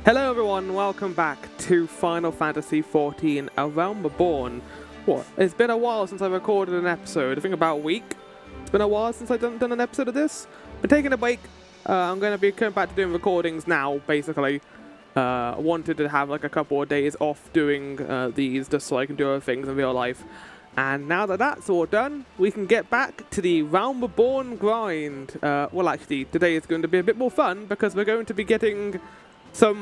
Hello everyone, welcome back to Final Fantasy XIV, A Realm Reborn. What? It's been a while since I recorded an episode, I think about a week. It's been a while since I've done an episode of this. Been taking a break. I'm going to be coming back to doing recordings now, basically. I wanted to have like a couple of days off doing these just so I can do other things in real life. And now that that's all done, we can get back to the Realm Reborn grind. Well actually, today is going to be a bit more fun because we're going to be getting some,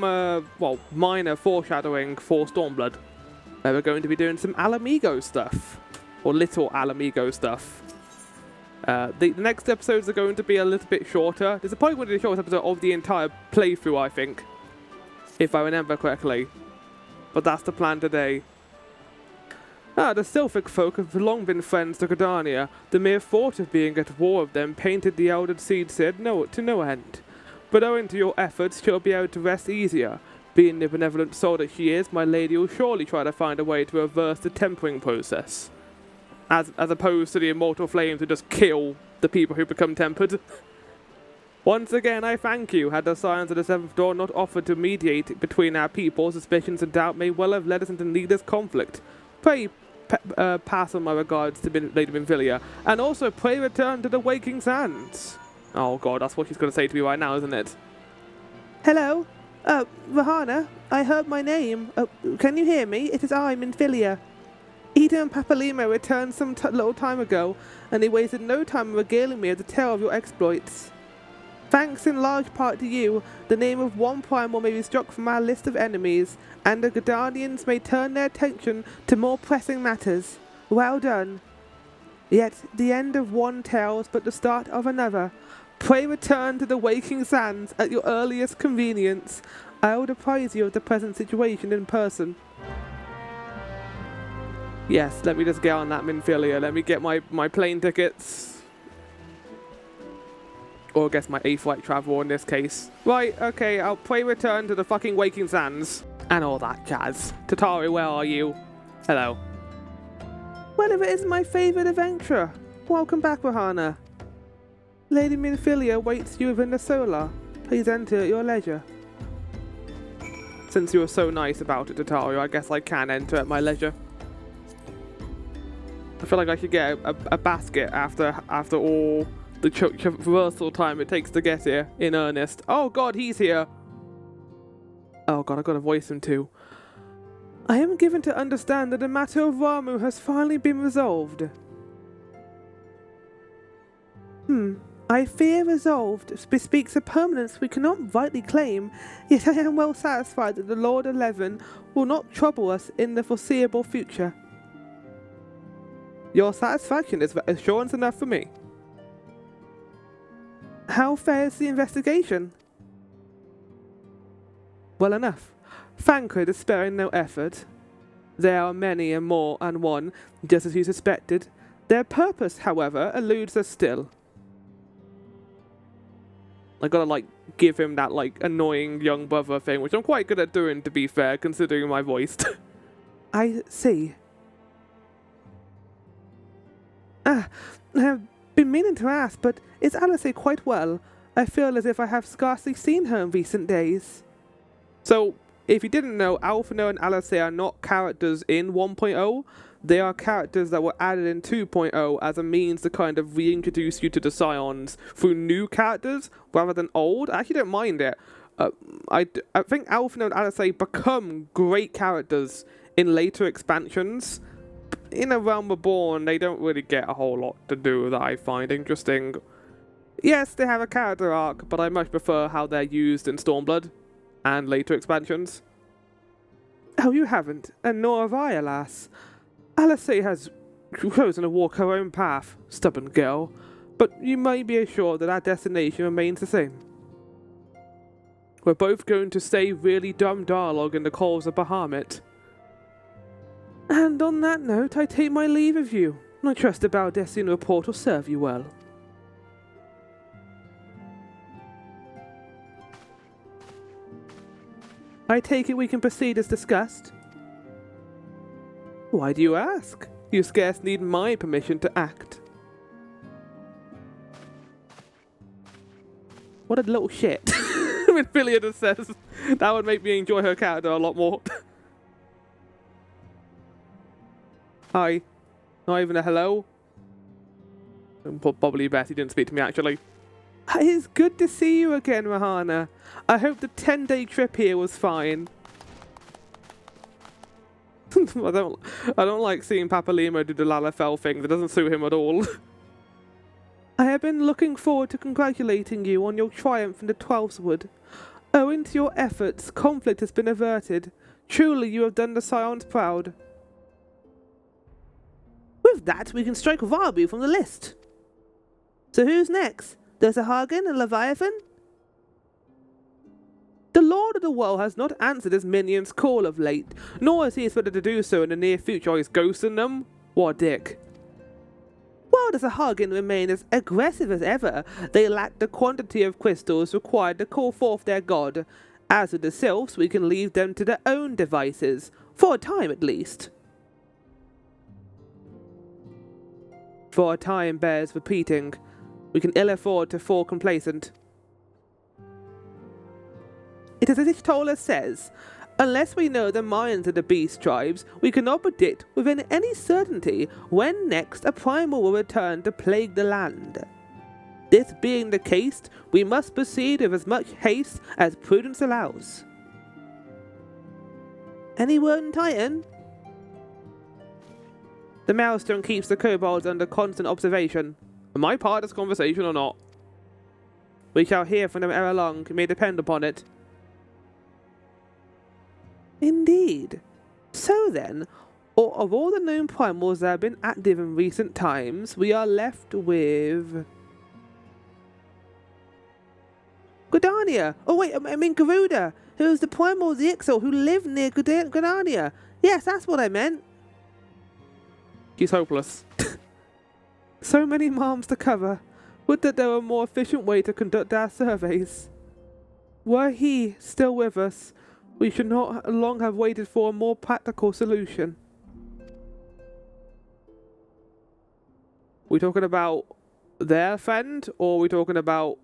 minor foreshadowing for Stormblood. We're going to be doing some Mhigo stuff. Or little Mhigo stuff. The next episodes are going to be a little bit shorter. This is probably going to be the shortest episode of the entire playthrough, I think. If I remember correctly. But that's the plan today. The Sylphic folk have long been friends to Gridania. The mere thought of being at war with them painted the elder seed said no to no end. But owing to your efforts, she'll be able to rest easier. Being the benevolent soul that she is, my lady will surely try to find a way to reverse the tempering process. As opposed to the immortal flames who just kill the people who become tempered. Once again, I thank you. Had the signs of the seventh door not offered to mediate between our people, suspicions and doubt may well have led us into needless conflict. Pray pass on my regards to Lady Minfilia, and also pray return to the waking sands. Oh god, that's what she's going to say to me right now, isn't it? Hello? Rahana, I heard my name. Can you hear me? It is I, Minfilia. Ida and Papalima returned some little time ago, and they wasted no time in regaling me with the tale of your exploits. Thanks in large part to you, the name of one primal may be struck from our list of enemies, and the Gridanians may turn their attention to more pressing matters. Well done. Yet the end of one tale is but the start of another. Pray return to the waking sands at your earliest convenience. I will apprise you of the present situation in person. Yes, let me just get on that, Minfilia. Let me get my plane tickets. Or I guess my A-flight travel in this case. Right, okay, I'll pray return to the fucking waking sands. And all that jazz. Tatari, where are you? Hello. Well, if it is my favourite adventurer. Welcome back, Rahana. Lady Minfilia waits you within the solar. Please enter at your leisure. Since you were so nice about it, Tatario, I guess I can enter at my leisure. I feel like I should get a basket after all the traversal time it takes to get here, in earnest. Oh god, he's here! Oh god, I've got to voice him too. I am given to understand that the matter of Ramuh has finally been resolved. I fear resolved bespeaks a permanence we cannot rightly claim, yet I am well satisfied that the Lord 11 will not trouble us in the foreseeable future. Your satisfaction is assurance enough for me. How fares the investigation? Well enough. Thancred is sparing no effort. There are many and more and one, just as you suspected. Their purpose, however, eludes us still. I gotta, give him that, annoying young brother thing, which I'm quite good at doing, to be fair, considering my voice. I see. I have been meaning to ask, but is Alice quite well? I feel as if I have scarcely seen her in recent days. So, if you didn't know, Alphino and Alice are not characters in 1.0. They are characters that were added in 2.0 as a means to kind of reintroduce you to the Scions through new characters rather than old. I actually don't mind it. I think Alphino and Alice become great characters in later expansions. In A Realm Reborn, they don't really get a whole lot to do that I find interesting. Yes, they have a character arc, but I much prefer how they're used in Stormblood and later expansions. Oh, you haven't, and nor have I, alas. Alice has chosen to walk her own path, stubborn girl, but you may be assured that our destination remains the same. We're both going to stay really dumb dialogue in the calls of Bahamut. And on that note, I take my leave of you. I trust the Baldessian report will serve you well. I take it we can proceed as discussed. Why do you ask? You scarce need my permission to act. What a little shit. Philia just says. That would make me enjoy her character a lot more. Hi. Not even a hello? Probably best he didn't speak to me, actually. It's good to see you again, Rahana. I hope the 10-day trip here was fine. I don't like seeing Papa Limo do the Lalafell thing. That doesn't suit him at all. I have been looking forward to congratulating you on your triumph in the Twelveswood. Owing to your efforts, conflict has been averted. Truly, you have done the Scions proud. With that, we can strike Varbu from the list. So who's next? There's a Hagen and Leviathan? The Lord of the World has not answered his minions' call of late, nor is he expected to do so in the near future. He's ghosting them? What a dick. While the Sahagin remain as aggressive as ever, they lack the quantity of crystals required to call forth their god. As with the Sylphs, we can leave them to their own devices, for a time at least. For a time bears repeating. We can ill afford to fall complacent. It is as Ishtola says, unless we know the minds of the beast tribes, we cannot predict within any certainty when next a primal will return to plague the land. This being the case, we must proceed with as much haste as prudence allows. Any word in Titan? The Maelstrom keeps the kobolds under constant observation. Am I part of this conversation or not? We shall hear from them ere long, you may depend upon it. Indeed. So then, of all the known primals that have been active in recent times, we are left with... Gridania! Oh wait, I mean Garuda, who is the primal of the Ixal who lived near Gridania. Yes, that's what I meant. He's hopeless. So many moms to cover. Would that there were a more efficient way to conduct our surveys. Were he still with us, we should not long have waited for a more practical solution. We talking about their friend, or are we talking about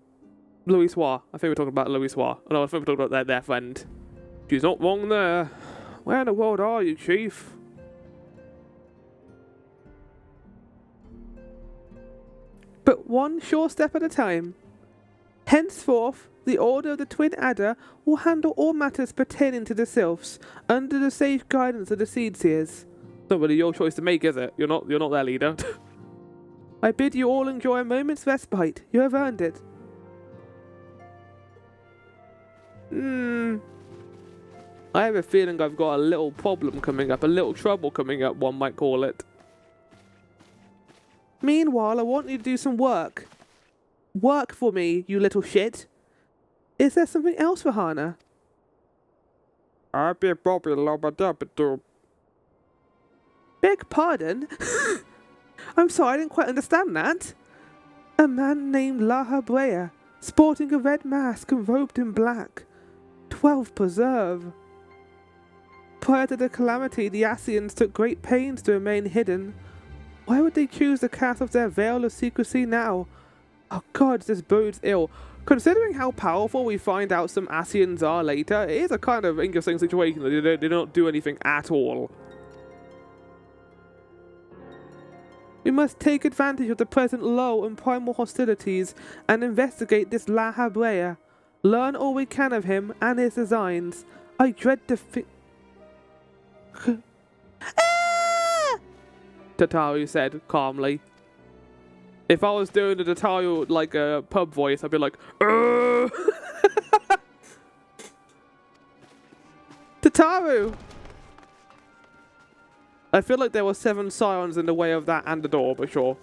Louis Soir? I think we're talking about Louis Soir. No, I think we're talking about their friend. She's not wrong there. Where in the world are you, Chief? But one sure step at a time. Henceforth, the Order of the Twin Adder will handle all matters pertaining to the Sylphs, under the safe guidance of the Seedseers. It's not really your choice to make, is it? You're not their leader. I bid you all enjoy a moment's respite. You have earned it. I have a feeling I've got a little problem coming up, a little trouble coming up, one might call it. Meanwhile, I want you to do some work. Work for me, you little shit. Is there something else for Hana? Beg pardon? I'm sorry, I didn't quite understand that. A man named Laha Brea, sporting a red mask and robed in black. 12 Preserve. Prior to the calamity, the Ascians took great pains to remain hidden. Why would they choose to cast off their veil of secrecy now? Oh god, this bodes ill. Considering how powerful we find out some Ascians are later, it is a kind of interesting situation that they don't do anything at all. We must take advantage of the present lull in primal hostilities and investigate this Laha Brea. Learn all we can of him and his designs. I dread to Tataru said calmly. If I was doing the Tataru like a pub voice, I'd be like, Tataru! I feel like there were 7 sirens in the way of that and the door, but sure.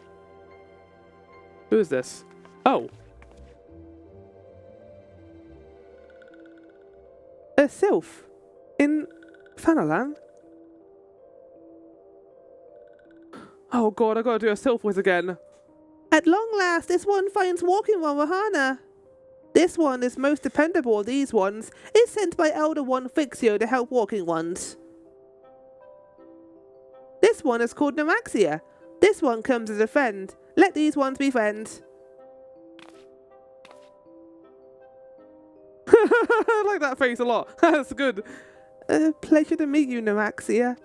Who is this? Oh. A sylph. In Thanalan? Oh god, I gotta do a sylph voice again. At long last, this one finds walking one Rahana. This one is most dependable of these ones, is sent by Elder One Fixio to help walking ones. This one is called Namaxia. This one comes as a friend. Let these ones be friends. I like that face a lot. That's good. Pleasure to meet you, Noaxia.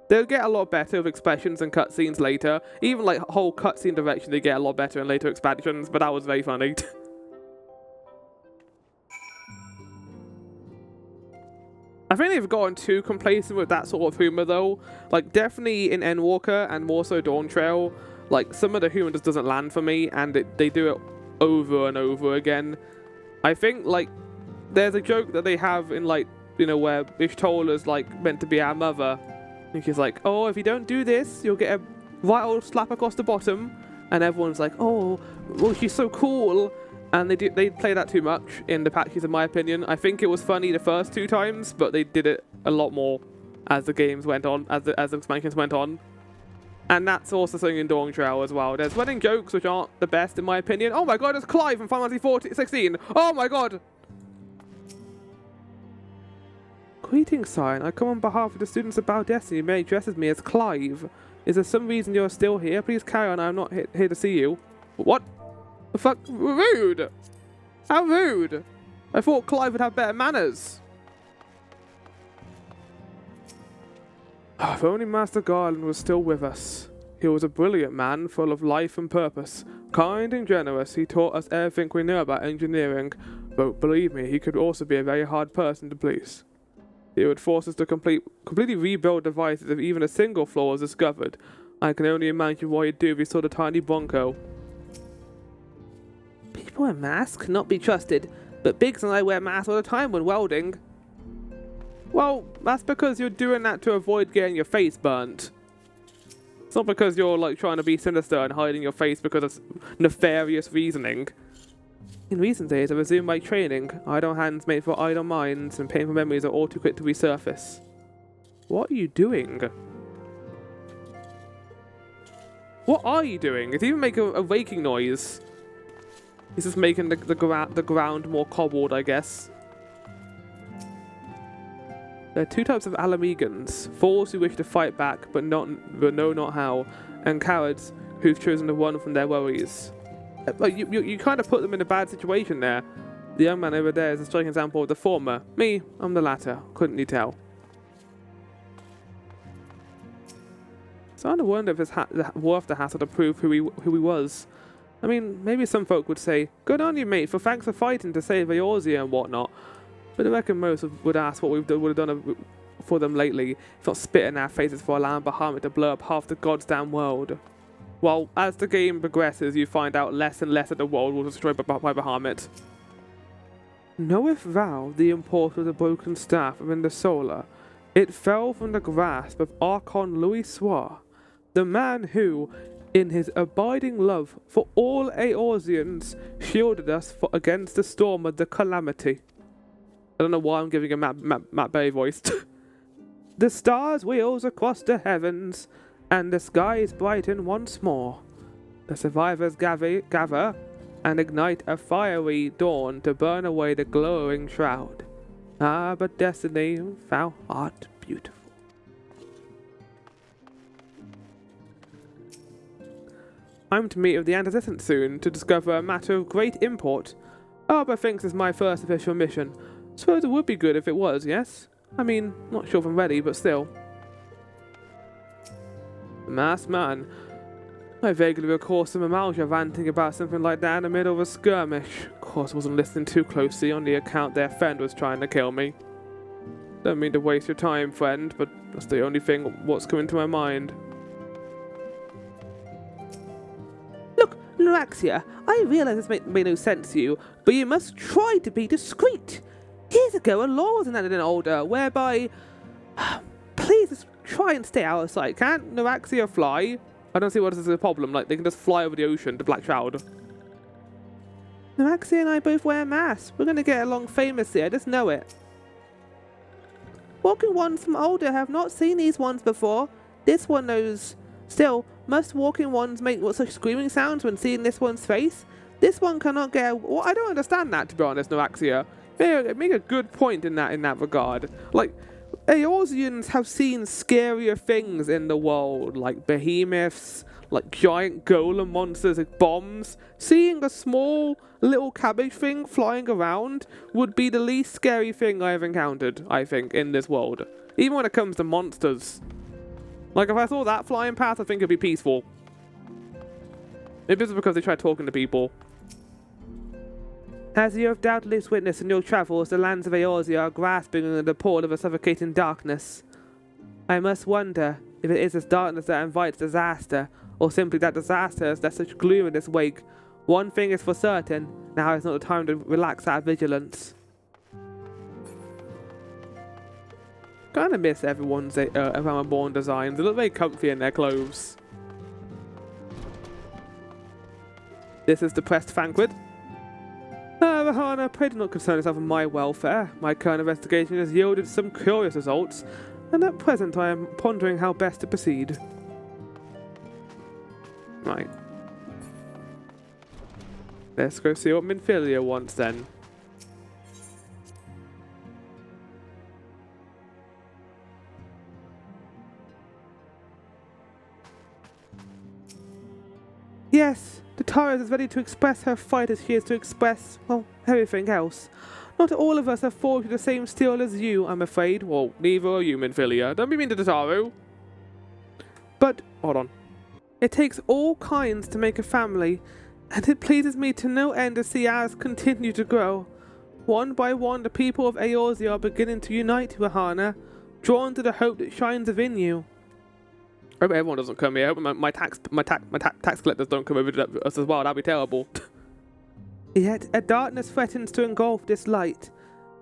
They'll get a lot better with expressions and cutscenes later. Even like whole cutscene direction, they get a lot better in later expansions, but that was very funny. I think they've gotten too complacent with that sort of humor though. Like definitely in Endwalker and more so Dawn Trail, like some of the humor just doesn't land for me, and they do it over and over again. I think like there's a joke that they have in like, you know, where Ishtola's like meant to be our mother, and she's like, oh, if you don't do this, you'll get a right old slap across the bottom, and everyone's like, oh, well, she's so cool. And they play that too much in the patches, in my opinion. I think it was funny the first 2 times, but they did it a lot more as the games went on, as the expansions went on. And that's also something in Dawn Trail as well. There's running jokes which aren't the best, in my opinion. Oh my god, it's Clive from Final Fantasy XIV. Oh my god! Greetings, Scion. I come on behalf of the students of Bow Destiny. You may address me as Clive. Is there some reason you're still here? Please carry on. I'm not here to see you. What? The fuck? Rude! How rude! I thought Clive would have better manners. If only Master Garland was still with us. He was a brilliant man, full of life and purpose. Kind and generous, he taught us everything we knew about engineering, but believe me, he could also be a very hard person to please. He would force us to completely rebuild devices if even a single flaw was discovered. I can only imagine what he'd do if he saw the tiny Bronco. People in masks cannot be trusted, but Biggs and I wear masks all the time when welding. Well, that's because you're doing that to avoid getting your face burnt. It's not because you're like trying to be sinister and hiding your face because of nefarious reasoning. In recent days, I resumed my training. Idle hands made for idle minds, and painful memories are all too quick to resurface. What are you doing? What are you doing? It's even making a raking noise. He's just making the ground more cobbled, I guess. There are 2 types of Alamegans: fools who wish to fight back but know not how, and cowards who've chosen to run from their worries. You kind of put them in a bad situation there. The young man over there is a striking example of the former. Me, I'm the latter. Couldn't you tell? Starting to wonder if it's worth the hassle to prove who he was. I mean, maybe some folk would say, good on you, mate, for thanks for fighting to save Eorzea and whatnot. But I reckon most would ask what we would have done for them lately, if not spit in our faces for allowing Bahamut to blow up half the goddamn world. Well, as the game progresses, you find out less and less that the world was destroyed by Bahamut. Knoweth thou the import of the broken staff within the solar? It fell from the grasp of Archon Louis Soir, the man who, in his abiding love for all Eorzeans, shielded us against the storm of the calamity. I don't know why I'm giving a Matt Bay voice. The stars wheels across the heavens, and the skies brighten once more. The survivors gather and ignite a fiery dawn to burn away the glowing shroud. Ah, but destiny, thou art beautiful. I'm to meet with the Antecedent soon to discover a matter of great import. Arbor thinks it's my first official mission. Suppose it would be good if it was, yes? I mean, not sure if I'm ready, but still. Masked man. I vaguely recall some Amalja ranting about something like that in the middle of a skirmish. Of course I wasn't listening too closely on the account their friend was trying to kill me. Don't mean to waste your time, friend, but that's the only thing what's coming to my mind. Look, Noaxia, I realise this may no sense to you, but you must try to be discreet. Years ago, a law was enacted in Older whereby... Please just try and stay out of sight. Can't Noaxia fly? I don't see what is a problem. Like, they can just fly over the ocean to Black Shroud. Noaxia and I both wear masks. We're going to get along famously. I just know it. Walking ones from Older have not seen these ones before. This one knows. Still, must walking ones make such screaming sounds when seeing this one's face? This one cannot get... Well, I don't understand that, to be honest, Noaxia. Make a good point in that regard. Like, Eorzeans have seen scarier things in the world, like behemoths, like giant golem monsters like bombs, seeing a small little cabbage thing flying around would be the least scary thing I've encountered, I think, in this world. Even when it comes to monsters. Like, if I saw that flying past, I think it'd be peaceful. Maybe it's because they try talking to people. As you have doubtless witnessed in your travels, the lands of Eorzea are grasping in the pall of a suffocating darkness. I must wonder if it is this darkness that invites disaster, or simply that disaster has left such gloom in its wake. One thing is for certain, now is not the time to relax our vigilance. Kinda miss everyone's Realm Reborn designs. They look very comfy in their clothes. This is the Pressed Banquet. Rahana, pray do not concern yourself with my welfare. My current investigation has yielded some curious results, and at present I am pondering how best to proceed. Right. Let's go see what Minfilia wants then. Yes, the Tara is ready to express her fight as she is to express, well, everything else. Not all of us have forged the same steel as you, I'm afraid. Well, neither are you, Minfilia. Don't be mean to Tataru. But, hold on. It takes all kinds to make a family, and it pleases me to no end to see ours continue to grow. One by one, the people of Eorzea are beginning to unite, Rahana, drawn to the hope that shines within you. I hope everyone doesn't come here. I hope my tax collectors don't come over to us as well. That'd be terrible. Yet a darkness threatens to engulf this light.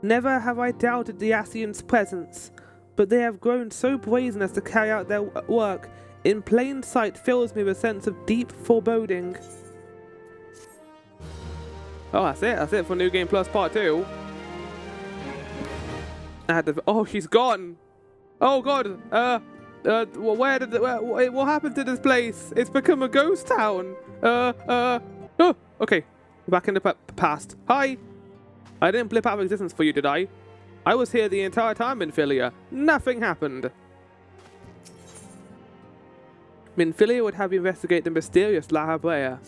Never have I doubted the Ascians' presence, but they have grown so brazen as to carry out their work in plain sight fills me with a sense of deep foreboding. Oh, that's it. That's it for New Game Plus Part 2. Oh, she's gone. Oh God. What happened to this place? It's become a ghost town. Oh, okay. Back in the past. Hi. I didn't blip out of existence for you, did I? I was here the entire time, Minfilia. Nothing happened. Minfilia would have you investigate the mysterious Highbridge.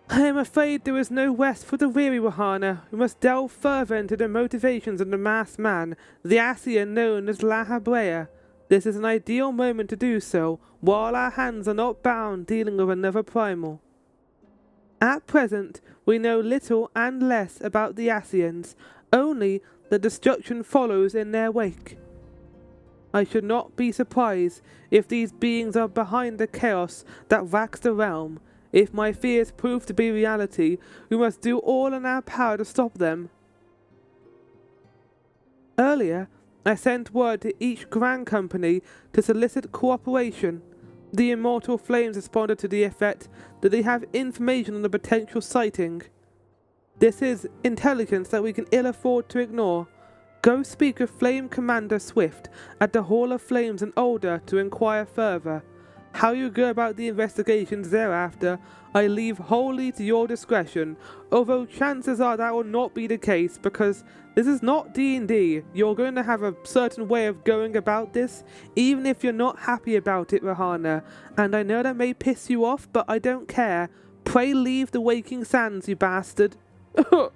I am afraid there is no rest for the weary, Rahana. We must delve further into the motivations of the masked man, the Ascian known as Highbridge. This is an ideal moment to do so, while our hands are not bound dealing with another primal. At present, we know little and less about the Ascians, only that destruction follows in their wake. I should not be surprised if these beings are behind the chaos that racks the realm. If my fears prove to be reality, we must do all in our power to stop them. Earlier, I sent word to each Grand Company to solicit cooperation. The Immortal Flames responded to the effect that they have information on the potential sighting. This is intelligence that we can ill afford to ignore. Go speak with Flame Commander Swift at the Hall of Flames in Ulder to inquire further. How you go about the investigations thereafter, I leave wholly to your discretion, although chances are that will not be the case because this is not D&D. You're going to have a certain way of going about this, even if you're not happy about it, Rahana, and I know that may piss you off, but I don't care. Pray leave the Waking Sands, you bastard. But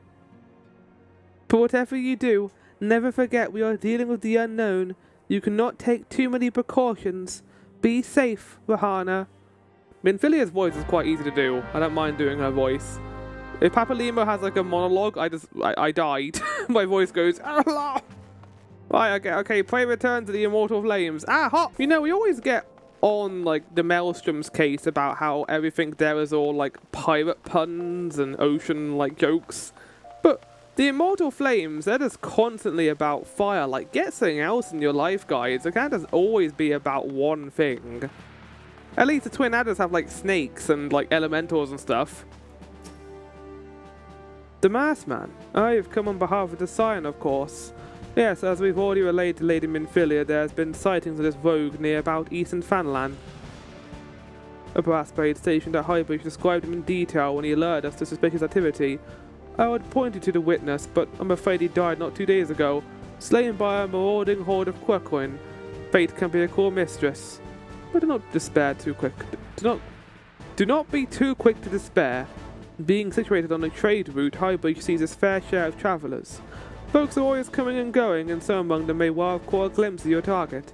whatever you do, never forget we are dealing with the unknown. You cannot take too many precautions. Be safe, Rahana. Minfilia's voice is quite easy to do. I don't mind doing her voice. If Papalimo has like a monologue, I died. My voice goes, Allah! Right, okay, pray return to the Immortal Flames. Ah, hot! You know, we always get on like the Maelstrom's case about how everything there is all like pirate puns and ocean like jokes. But the Immortal Flames, they're just constantly about fire. Like, get something else in your life, guys. It can't just always be about one thing. At least the Twin Adders have, like, snakes and, like, elementals and stuff. The Masked Man. I have come on behalf of the Scion, of course. Yes, as we've already relayed to Lady Minfilia, there has been sightings of this rogue near about Eastern Thanalan. A brass blade stationed at Highbridge described him in detail when he alerted us to suspicious activity. I would point you to the witness, but I'm afraid he died not 2 days ago. Slain by a marauding horde of Quircoin. Fate can be a cruel mistress. But do not despair too quick. Do not be too quick to despair. Being situated on a trade route, Highbridge sees its fair share of travellers. Folks are always coming and going, and some among them may well have caught a glimpse of your target.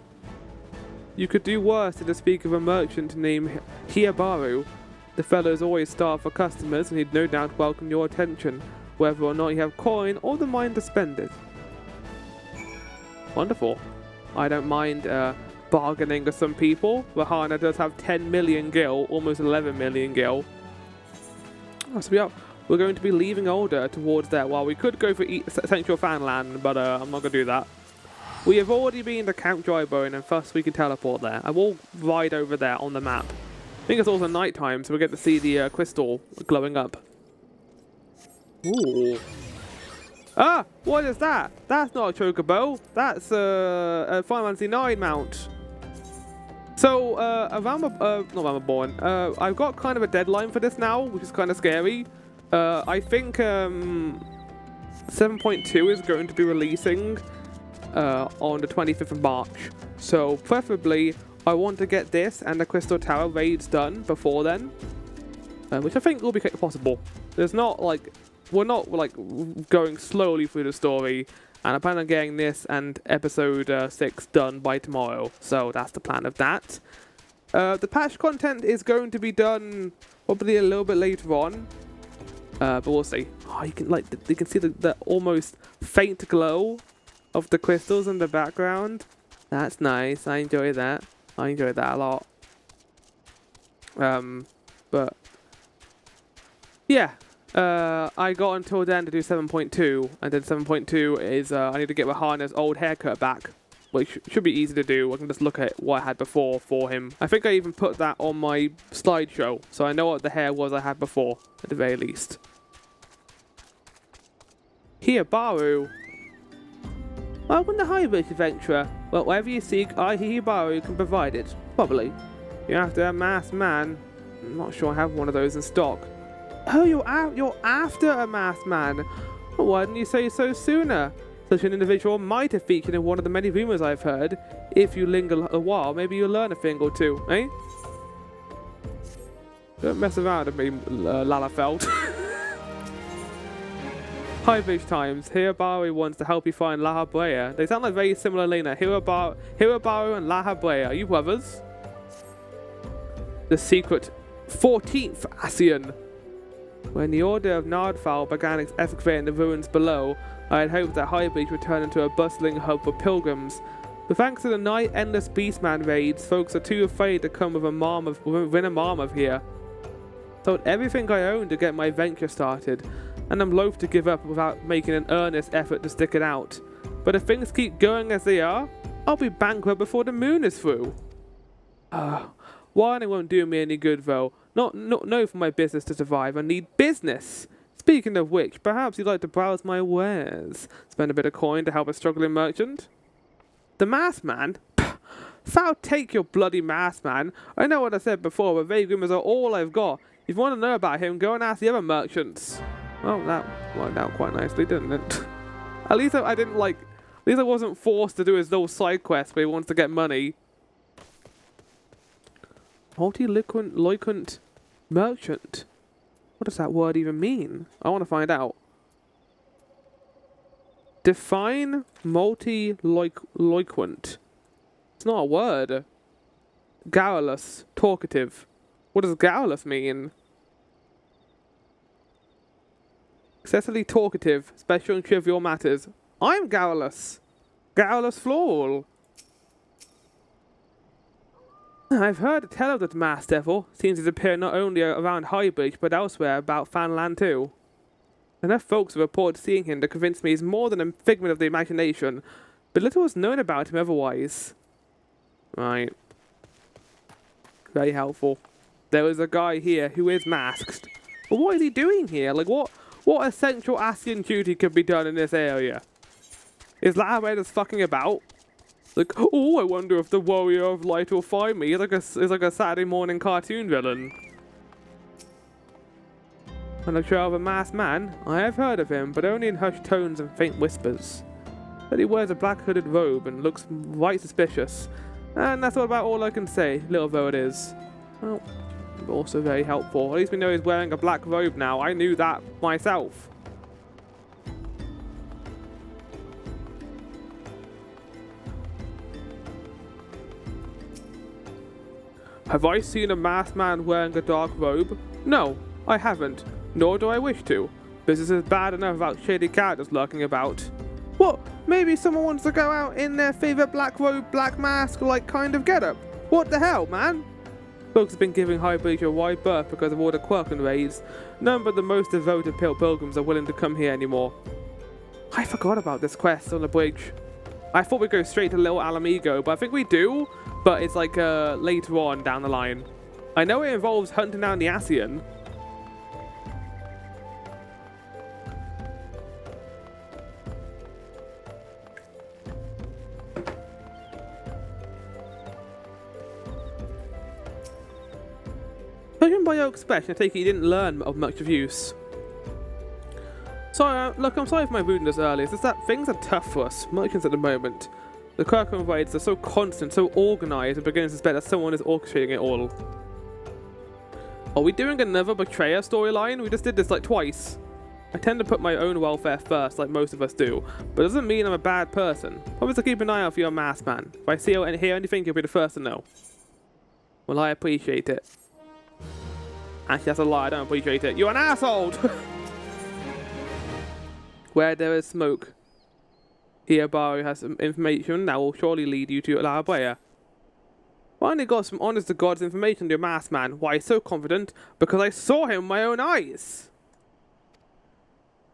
You could do worse than to speak of a merchant named Hiabaru. The fellow is always starved for customers, and he'd no doubt welcome your attention, whether or not you have coin or the mind to spend it. Wonderful. I don't mind bargaining with some people. Rahana does have 10 million gil, almost 11 million gil. Oh, so we're going to be leaving Older towards there. Well, we could go for Central Thanalan, but I'm not going to do that. We have already been to Camp Drybone, and thus we can teleport there. I will ride over there on the map. I think it's also night time, so we get to see the crystal glowing up. Ooh. Ah! What is that? That's not a chocobo. That's a Final Fantasy IX mount. So, not Realm Reborn. I've got kind of a deadline for this now, which is kind of scary. I think 7.2 is going to be releasing on the 25th of March. So, preferably, I want to get this and the Crystal Tower raids done before then, which I think will be possible. There's not like we're not like going slowly through the story. And I plan on getting this and episode 6 done by tomorrow. So that's the plan of that. The patch content is going to be done probably a little bit later on. But we'll see. Oh, you can see the almost faint glow of the crystals in the background. That's nice. I enjoy that. I enjoy that a lot. But yeah. I got until then to do 7.2, and then 7.2 is I need to get Rahana's old haircut back, which should be easy to do. I can just look at what I had before for him. I think I even put that on my slideshow, so I know what the hair was I had before, at the very least. Here, Baru. Welcome to Highbridge, adventurer. Well, whatever you seek, I, Baru, can provide it. Probably. You're after a masked man. I'm not sure I have one of those in stock. Oh, you're after a masked man. Why didn't you say so sooner? Such an individual might have featured in one of the many rumors I've heard. If you linger a while, maybe you'll learn a thing or two, eh? Don't mess around with me, Lalafeld. Highbridge times. Hiabaru wants to help you find La Habrea. They sound like very similar, Lena. Hiabaru and La Habrea. Are you brothers? The secret 14th Ascian. When the Order of Nardfal began excavating the ruins below, I had hoped that Highbridge would turn into a bustling hub for pilgrims. But thanks to the night-endless Beastman raids, folks are too afraid to come within a Marmov here. Sold everything I own to get my venture started, and I'm loath to give up without making an earnest effort to stick it out. But if things keep going as they are, I'll be bankrupt before the moon is through. Whining won't do me any good, though. No, for my business to survive, I need business. Speaking of which, perhaps you'd like to browse my wares. Spend a bit of coin to help a struggling merchant. The masked man? Foul take your bloody masked man. I know what I said before, but vague rumors are all I've got. If you want to know about him, go and ask the other merchants. Well, that worked out quite nicely, didn't it? At least I didn't like. At least I wasn't forced to do his little side quest where he wants to get money. Multi-loquent merchant. What does that word even mean? I want to find out. Define multi-loquent. It's not a word. Garrulous. Talkative. What does garrulous mean? Excessively talkative. Special and trivial matters. I'm garrulous. Garrulous floral. I've heard tell of that masked devil. Seems to appear not only around Highbridge, but elsewhere about Thanalan too. Enough folks have reported seeing him to convince me he's more than a figment of the imagination, but little is known about him otherwise. Right. Very helpful. There is a guy here who is masked. But what is he doing here? Like, what essential Ascian duty could be done in this area? Is Lahabed just fucking about? Like, oh, I wonder if the Warrior of Light will find me. It's like a Saturday morning cartoon villain. On the trail of a masked man, I have heard of him, but only in hushed tones and faint whispers. But he wears a black hooded robe and looks right suspicious. And that's about all I can say, little though it is. Well, also very helpful. At least we know he's wearing a black robe now. I knew that myself. Have I seen a masked man wearing a dark robe? No, I haven't. Nor do I wish to. Business is bad enough without shady characters lurking about. What? Maybe someone wants to go out in their favourite black robe, black mask, like kind of getup. What the hell, man? Folks have been giving Highbridge a wide berth because of all the quirking raids. None but the most devoted pilgrims are willing to come here anymore. I forgot about this quest on the bridge. I thought we'd go straight to Little Mhigo, but I think we do, but it's like later on down the line. I know it involves hunting down the Ascian. Judging by your expression, I take it you didn't learn of much of use. Sorry, look, I'm sorry for my rudeness earlier. It's just that things are tough for us, merchants at the moment. The Kirkham raids are so constant, so organised, and beginning to suspect that someone is orchestrating it all. Are we doing another betrayer storyline? We just did this like twice. I tend to put my own welfare first, like most of us do, but it doesn't mean I'm a bad person. Promise to keep an eye out for your masked man. If I see or hear anything, you'll be the first to know. Well, I appreciate it. Actually, that's a lie. I don't appreciate it. You're an asshole! Where there is smoke, Hiabaru has some information that will surely lead you to La Brea. Finally got some honest to God's information to your masked man. Why so confident? Because I saw him with my own eyes.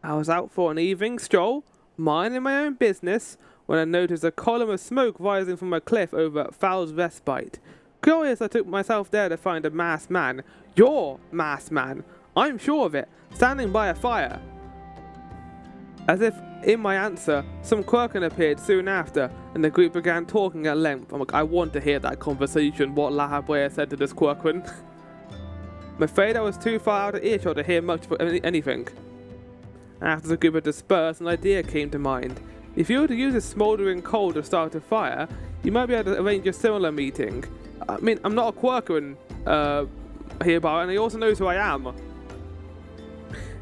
I was out for an evening stroll, minding my own business, when I noticed a column of smoke rising from a cliff over Fowl's Respite. Curious, I took myself there to find a masked man. Your masked man, I'm sure of it, standing by a fire. As if in my answer, some Quirkin appeared soon after, and the group began talking at length. I'm like, I want to hear that conversation, what La Habrea said to this Quirkin. I'm afraid I was too far out of earshot to hear much of anything. After the group had dispersed, an idea came to mind. If you were to use a smouldering coal to start a fire, you might be able to arrange a similar meeting. I mean, I'm not a Quirkin hereby, and he also knows who I am.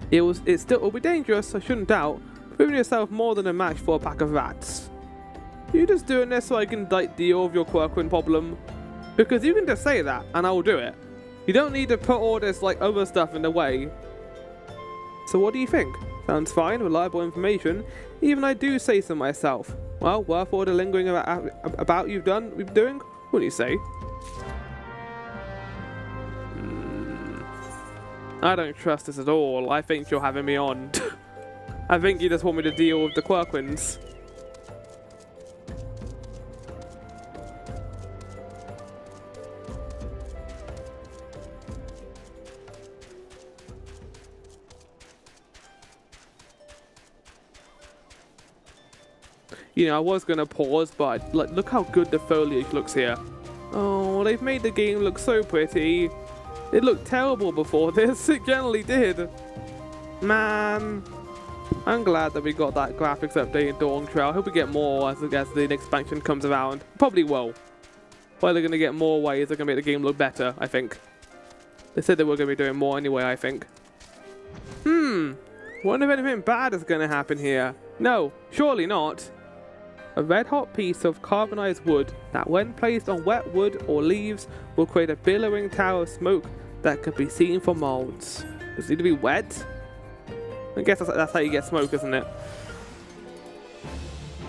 It still will be dangerous, I shouldn't doubt, proving yourself more than a match for a pack of rats. You just doing this so I can like deal with your Quirkin problem? Because you can just say that, and I will do it. You don't need to put all this like other stuff in the way. So what do you think? Sounds fine, reliable information. Even I do say so myself. Well, worth all the lingering about you've been doing? What do you say? I don't trust this at all. I think you're having me on. I think you just want me to deal with the Quirkins. You know, I was going to pause, but like, look how good the foliage looks here. Oh, they've made the game look so pretty. It looked terrible before this, it generally did. Man, I'm glad that we got that graphics update in Dawn Trail. I hope we get more as the expansion comes around. Probably will. Probably going to get more ways that are going to make the game look better, I think. They said they were going to be doing more anyway, I think. Wonder if anything bad is going to happen here. No, surely not. A red-hot piece of carbonized wood that when placed on wet wood or leaves will create a billowing tower of smoke that can be seen for molds. Does it need to be wet? I guess that's how you get smoke, isn't it?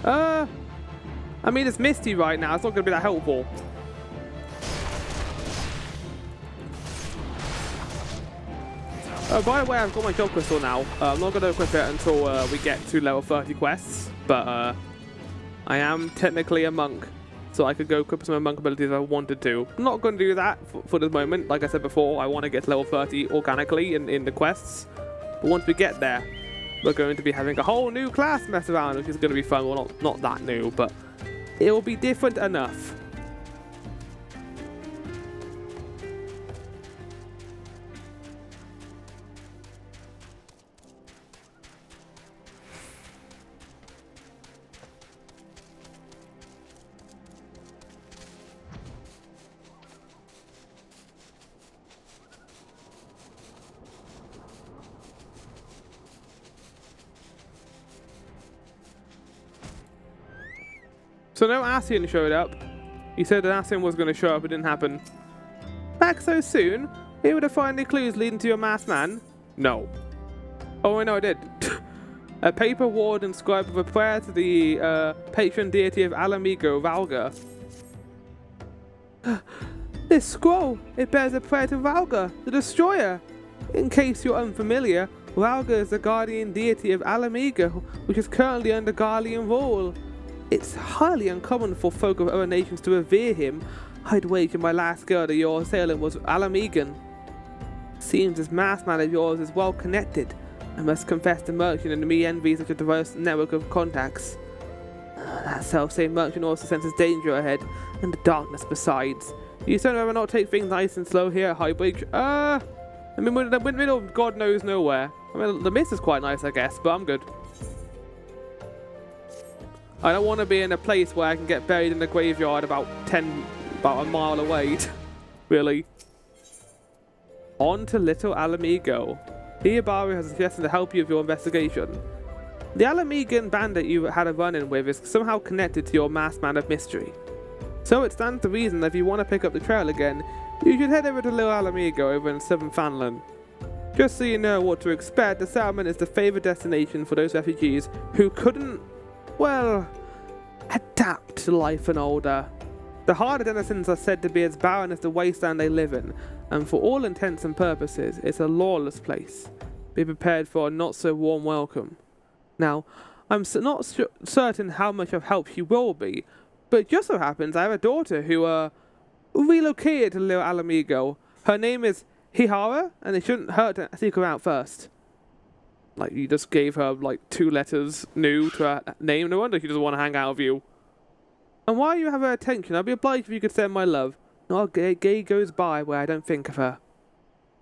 I mean, it's misty right now. It's not going to be that helpful. By the way, I've got my job crystal now. I'm not going to equip it until we get to level 30 quests, but I am technically a monk, so I could go equip some of my monk abilities if I wanted to. I'm not going to do that for the moment. Like I said before, I want to get to level 30 organically in the quests. But once we get there, we're going to be having a whole new class mess around, which is going to be fun. Well, not that new, but it will be different enough. So no Ascian showed up. You said that Ascian was going to show up, it didn't happen. Back so soon? Able to find any clues leading to your masked man? No. Oh, I know I did. A paper ward inscribed with a prayer to the patron deity of Mhigo, Valga. This scroll, it bears a prayer to Valga, the destroyer. In case you're unfamiliar, Valga is the guardian deity of Mhigo, which is currently under Guardian rule. It's highly uncommon for folk of other nations to revere him. I'd wager my last girl that your assailant was Alamegan. Seems this masked man of yours is well connected. I must confess the merchant and me envy such a diverse network of contacts. That self-same merchant also senses danger ahead, and the darkness besides. You certainly rather not take things nice and slow here at Highbridge? I mean, we're in the middle of God knows nowhere. I mean, the mist is quite nice, I guess, but I'm good. I don't want to be in a place where I can get buried in the graveyard about a mile away. Really. On to little Mhigo. Hiabaru has suggested to help you with your investigation. The Alamegan bandit you had a run-in with is somehow connected to your masked man of mystery. So it stands to reason that if you want to pick up the trail again, you should head over to Little Mhigo over in Southern Thanalan. Just so you know what to expect, the settlement is the favoured destination for those refugees who couldn't, well, adapt to life and older. The harder denizens are said to be as barren as the wasteland they live in, and for all intents and purposes, it's a lawless place. Be prepared for a not-so-warm welcome. Now, I'm not certain how much of help she will be, but it just so happens I have a daughter who relocated to Little Mhigo. Her name is Hihara, and it shouldn't hurt to seek her out first. Like, you just gave her, like, 2 letters new to her name. No wonder she doesn't want to hang out with you. And while you have her attention, I'd be obliged if you could send my love. Not a day goes by where I don't think of her.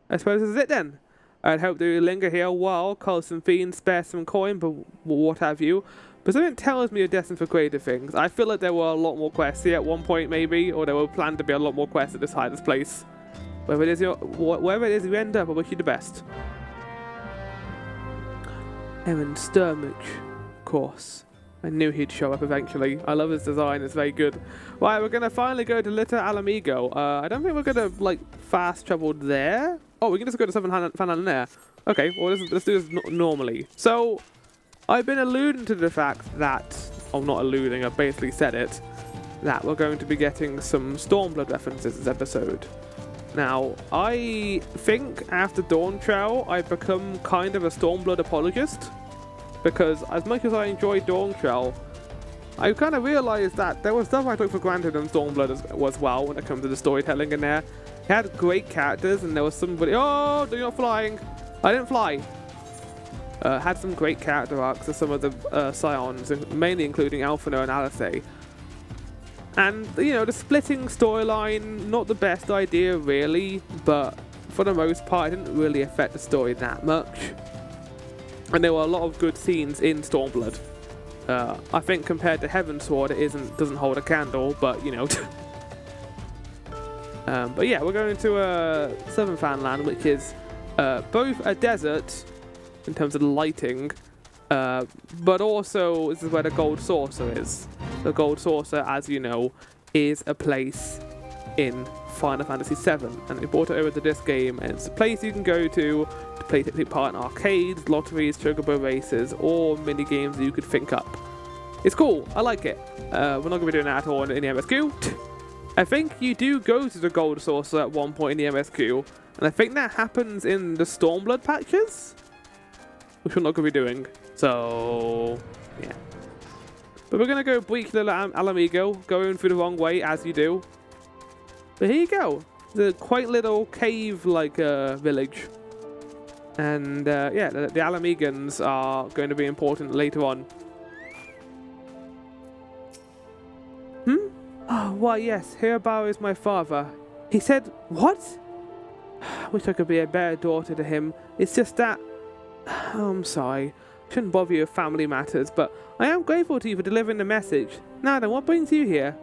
I suppose this is it then. I'd hope that you linger here a while, call some fiends, spare some coin, but what have you. But something tells me you're destined for greater things. I feel like there were a lot more quests here at one point, maybe, or there were planned to be a lot more quests at this hiding place. Wherever it is you end up, I wish you the best. Evan Sturmage, of course. I knew he'd show up eventually. I love his design, it's very good. Right, we're going to finally go to Little Mhigo. I don't think we're going to, like, fast travel there. Oh, we can just go to Southern Thanalan there. Okay, well, let's do this normally. So, I've been alluding to the fact that, oh, not alluding, I basically said it, that we're going to be getting some Stormblood references this episode. Now, I think after Dawn Trail, I've become kind of a Stormblood apologist. Because as much as I enjoyed Dawn Trail, I kind of realised that there was stuff I took for granted in Stormblood as well when it comes to the storytelling in there. It had great characters, and there was somebody... Oh, you're not flying! I didn't fly! Had some great character arcs of some of the Scions, mainly including Alphinaud and Alisaie. And, you know, the splitting storyline, not the best idea really, but for the most part, it didn't really affect the story that much. And there were a lot of good scenes in Stormblood. I think compared to Heavensward, it doesn't hold a candle, but you know. But yeah, we're going to Southern Thanalan, which is both a desert in terms of the lighting, but also this is where the Gold Saucer is. The Gold Saucer, as you know, is a place in Final Fantasy VII, and they brought it over to this game, and it's a place you can go to take part in arcades, lotteries, chocobo races, or mini games that you could think up. It's cool, I like it. We're not going to be doing that at all in the MSQ. I think you do go to the Gold Saucer at one point in the MSQ, and I think that happens in the Stormblood patches, which we're not going to be doing. So, yeah. But we're going to go breach Little Mhigo, going through the wrong way, as you do. But here you go. The quaint little cave-like village. And yeah, the Alamegans are going to be important later on. Oh, why yes, Hiabaru is my father. He said, what? I wish I could be a better daughter to him. It's just that... Oh, I'm sorry. Shouldn't bother you with family matters, but I am grateful to you for delivering the message. Now then, what brings you here?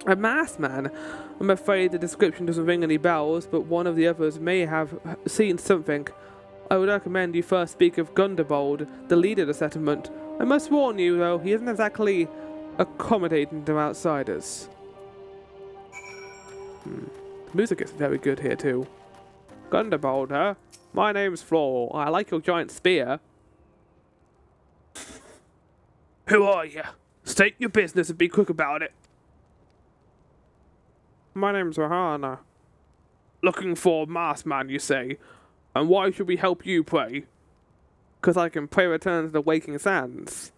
A masked man? I'm afraid the description doesn't ring any bells, but one of the others may have seen something. I would recommend you first speak of Gunderbold, the leader of the settlement. I must warn you, though, he isn't exactly accommodating to outsiders. The music is very good here too. Gunderbold, huh? My name's Floral. I like your giant spear. Who are you? State your business and be quick about it. My name's Rahana. Looking for a masked man, you say? And why should we help you, pray? 'Cause I can pray return to the waking sands.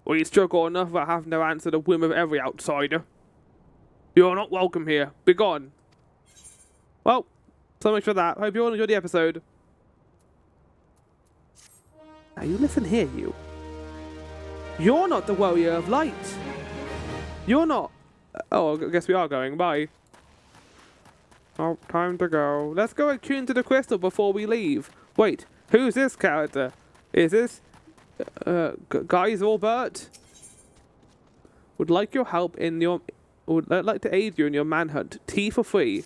We struggle enough about having to answer the whim of every outsider. You're not welcome here. Begone. Well, so much for that. Hope you all enjoyed the episode. Now you listen here, you. You're not the warrior of light. You're not. Oh, I guess we are going. Bye. Oh, time to go. Let's go attune to the crystal before we leave. Wait, who's this character? Is this Guy Zorbert? Would like your help in your. Would like to aid you in your manhunt. Tea for free.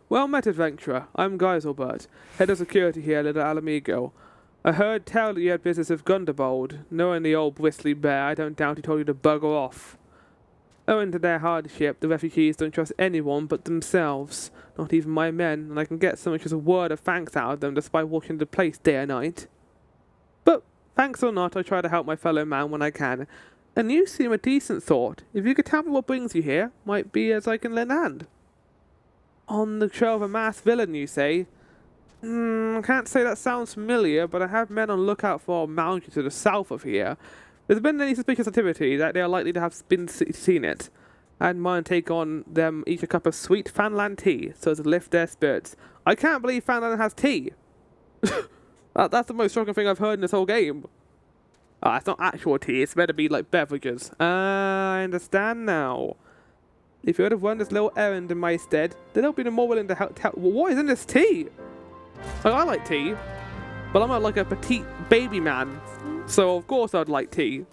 Well met, adventurer. I'm Guy Zorbert, head of security here at Little Mhigo. I heard tell that you had business with Gunderbold. Knowing the old bristly bear, I don't doubt he told you to bugger off. Owing to their hardship, the refugees don't trust anyone but themselves, not even my men, and I can get so much as a word of thanks out of them despite watching the place day and night. But, thanks or not, I try to help my fellow man when I can, and you seem a decent sort. If you could tell me what brings you here, might be as I can lend a hand. On the trail of a masked villain, you say? I can't say that sounds familiar, but I have men on lookout for a mountain to the south of here. If there's been any suspicious activity, that they are likely to have seen it. I had mine take on them each a cup of sweet Thanalan tea, so as to lift their spirits. I can't believe Thanalan has tea! That's the most shocking thing I've heard in this whole game. It's not actual tea, it's meant to be like beverages. I understand now. If you would have run this little errand in my stead, then I'll be more willing to help. What is in this tea? Like, I like tea, but I'm not like a petite baby man, so of course I'd like tea.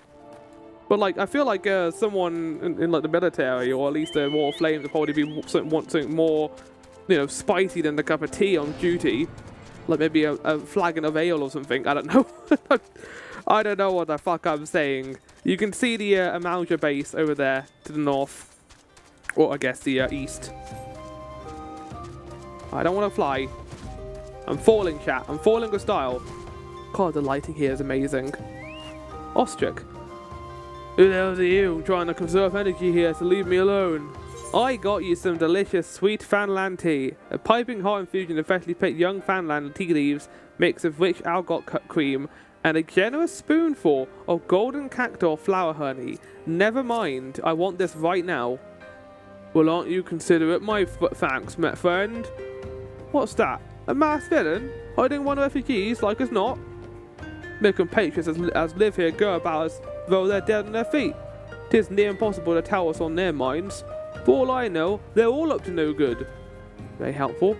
But like, I feel like someone in like the military, or at least more flames, would probably be want something more, you know, spicy than a cup of tea on duty. Like maybe a flagon of ale or something. I don't know. I don't know what the fuck I'm saying. You can see the Amalga base over there to the north. Or I guess the east. I don't want to fly. I'm falling, chat. I'm falling with style. God, the lighting here is amazing. Ostrich. Who the hell are you? I'm trying to conserve energy here, so leave me alone. I got you some delicious sweet Thanalan tea. A piping hot infusion of freshly picked young Thanalan tea leaves mixed with rich algot cream and a generous spoonful of golden cactus flower honey. Never mind, I want this right now. Well, aren't you considerate, my thanks, my friend? What's that? A masked villain? Hiding one of refugees like as not? My compatriots as live here go about as though they're dead on their feet. 'Tis near impossible to tell what's on their minds. For all I know, they're all up to no good. Very helpful.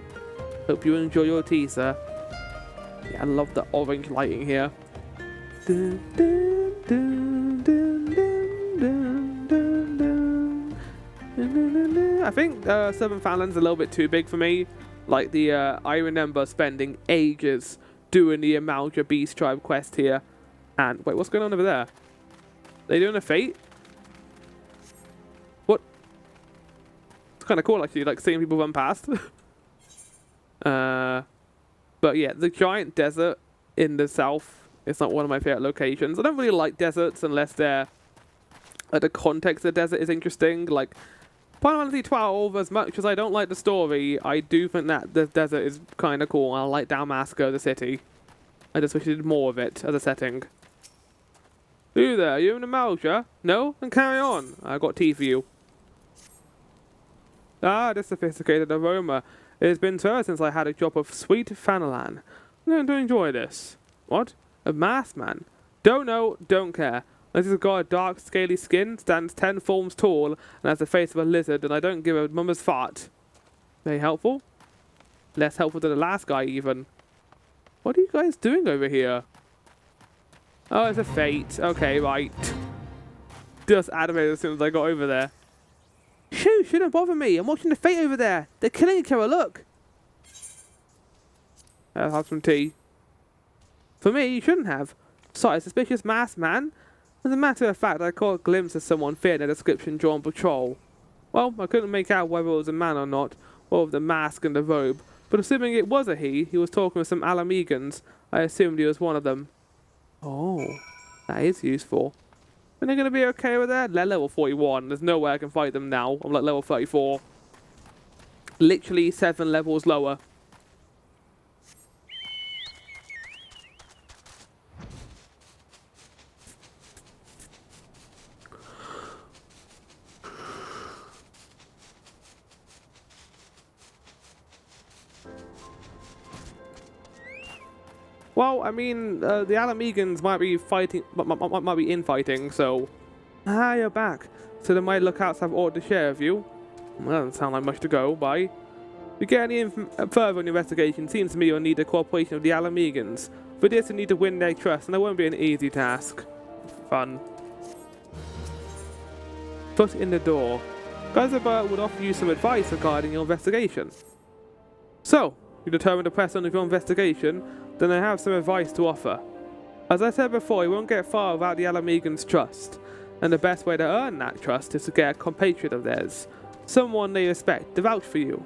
Hope you enjoy your tea, sir. Yeah, I love the orange lighting here. Dun, dun, dun, dun, dun, dun, dun, dun. I think Southern Thanalan's a little bit too big for me. Like the I remember spending ages doing the Amalga Beast Tribe quest here. And wait, what's going on over there? They doing a fate? What? It's kind of cool actually, like seeing people run past. But yeah, the giant desert in the south is not one of my favorite locations. I don't really like deserts unless they're the context of the desert is interesting. Like Final Fantasy XII, as much as I don't like the story, I do think that the desert is kind of cool. I like Damasco, the city. I just wish it did more of it as a setting. You there, you in Amalga? No? Then carry on. I got tea for you. Ah, this sophisticated aroma. It has been so since I had a drop of sweet Thanalan. I'm going to enjoy this. What? A masked man? Don't know, don't care. This has got a dark, scaly skin, stands 10 forms tall, and has the face of a lizard, and I don't give a mummer's fart. Very helpful? Less helpful than the last guy, even. What are you guys doing over here? Oh, it's a fate. Okay, right. Just animated as soon as I got over there. Shoo, shouldn't bother me. I'm watching the fate over there. They're killing each other, look. I'll have some tea. For me, you shouldn't have. Sorry, suspicious masked man. As a matter of fact, I caught a glimpse of someone fitting a description drawn patrol. Well, I couldn't make out whether it was a man or not, or with the mask and the robe, but assuming it was a he was talking with some Alamegans. I assumed he was one of them. Oh, that is useful. Are they going to be okay with that? They're level 41. There's no way I can fight them now. I'm like level 34. Literally 7 levels lower. Well, I mean, the Alamegans might be fighting, might be infighting, so... Ah, you're back. So then my lookouts have ought to share with you. Well, that doesn't sound like much to go by. If you get any further on your investigation, seems to me you'll need the cooperation of the Alamegans. For this, you need to win their trust, and it won't be an easy task. Fun. Foot in the door. Gazabert would offer you some advice regarding your investigation. So, you determined to press on with your investigation, then I have some advice to offer. As I said before, you won't get far without the Alamegans' trust, and the best way to earn that trust is to get a compatriot of theirs, someone they respect, to vouch for you.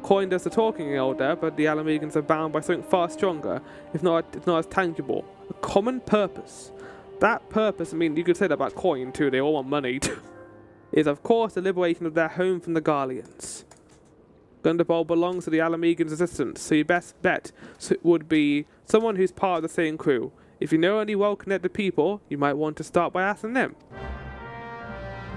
Coin does the talking older, but the Alamegans are bound by something far stronger, if not as tangible. A common purpose. That purpose, I mean, you could say that about Coin too, they all want money, is of course the liberation of their home from the Garleans. Gundabol belongs to the Alamegans' resistance, so your best bet would be someone who's part of the same crew. If you know any well-connected people, you might want to start by asking them.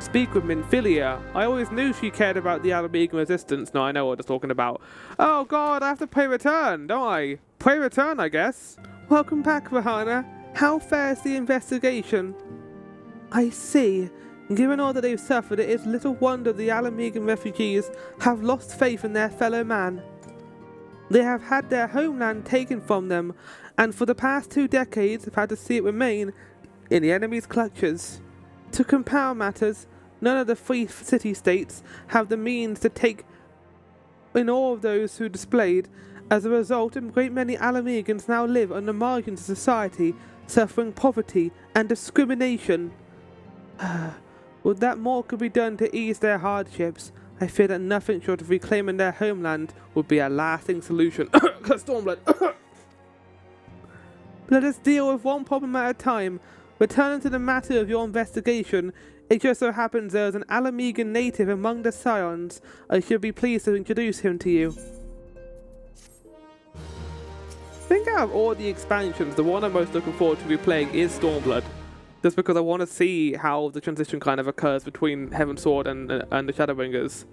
Speak with Minfilia. I always knew she cared about the Alamegan resistance. No, I know what I'm talking about. Oh god, I have to pay return, don't I? Pay return, I guess. Welcome back, Rahana. How fares the investigation? I see. Given all that they've suffered, it is little wonder the Alamegan refugees have lost faith in their fellow man. They have had their homeland taken from them, and for the past 2 decades have had to see it remain in the enemy's clutches. To compare matters, none of the free city-states have the means to take in all of those who displayed. As a result, a great many Alamegans now live on the margins of society, suffering poverty and discrimination. Would that more could be done to ease their hardships, I fear that nothing short of reclaiming their homeland would be a lasting solution. Stormblood. Let us deal with one problem at a time. Returning to the matter of your investigation, it just so happens there is an Alamegan native among the Scions. I should be pleased to introduce him to you. I think out of all the expansions, the one I'm most looking forward to replaying is Stormblood. Just because I want to see how the transition kind of occurs between Heavensward and the Shadowbringers.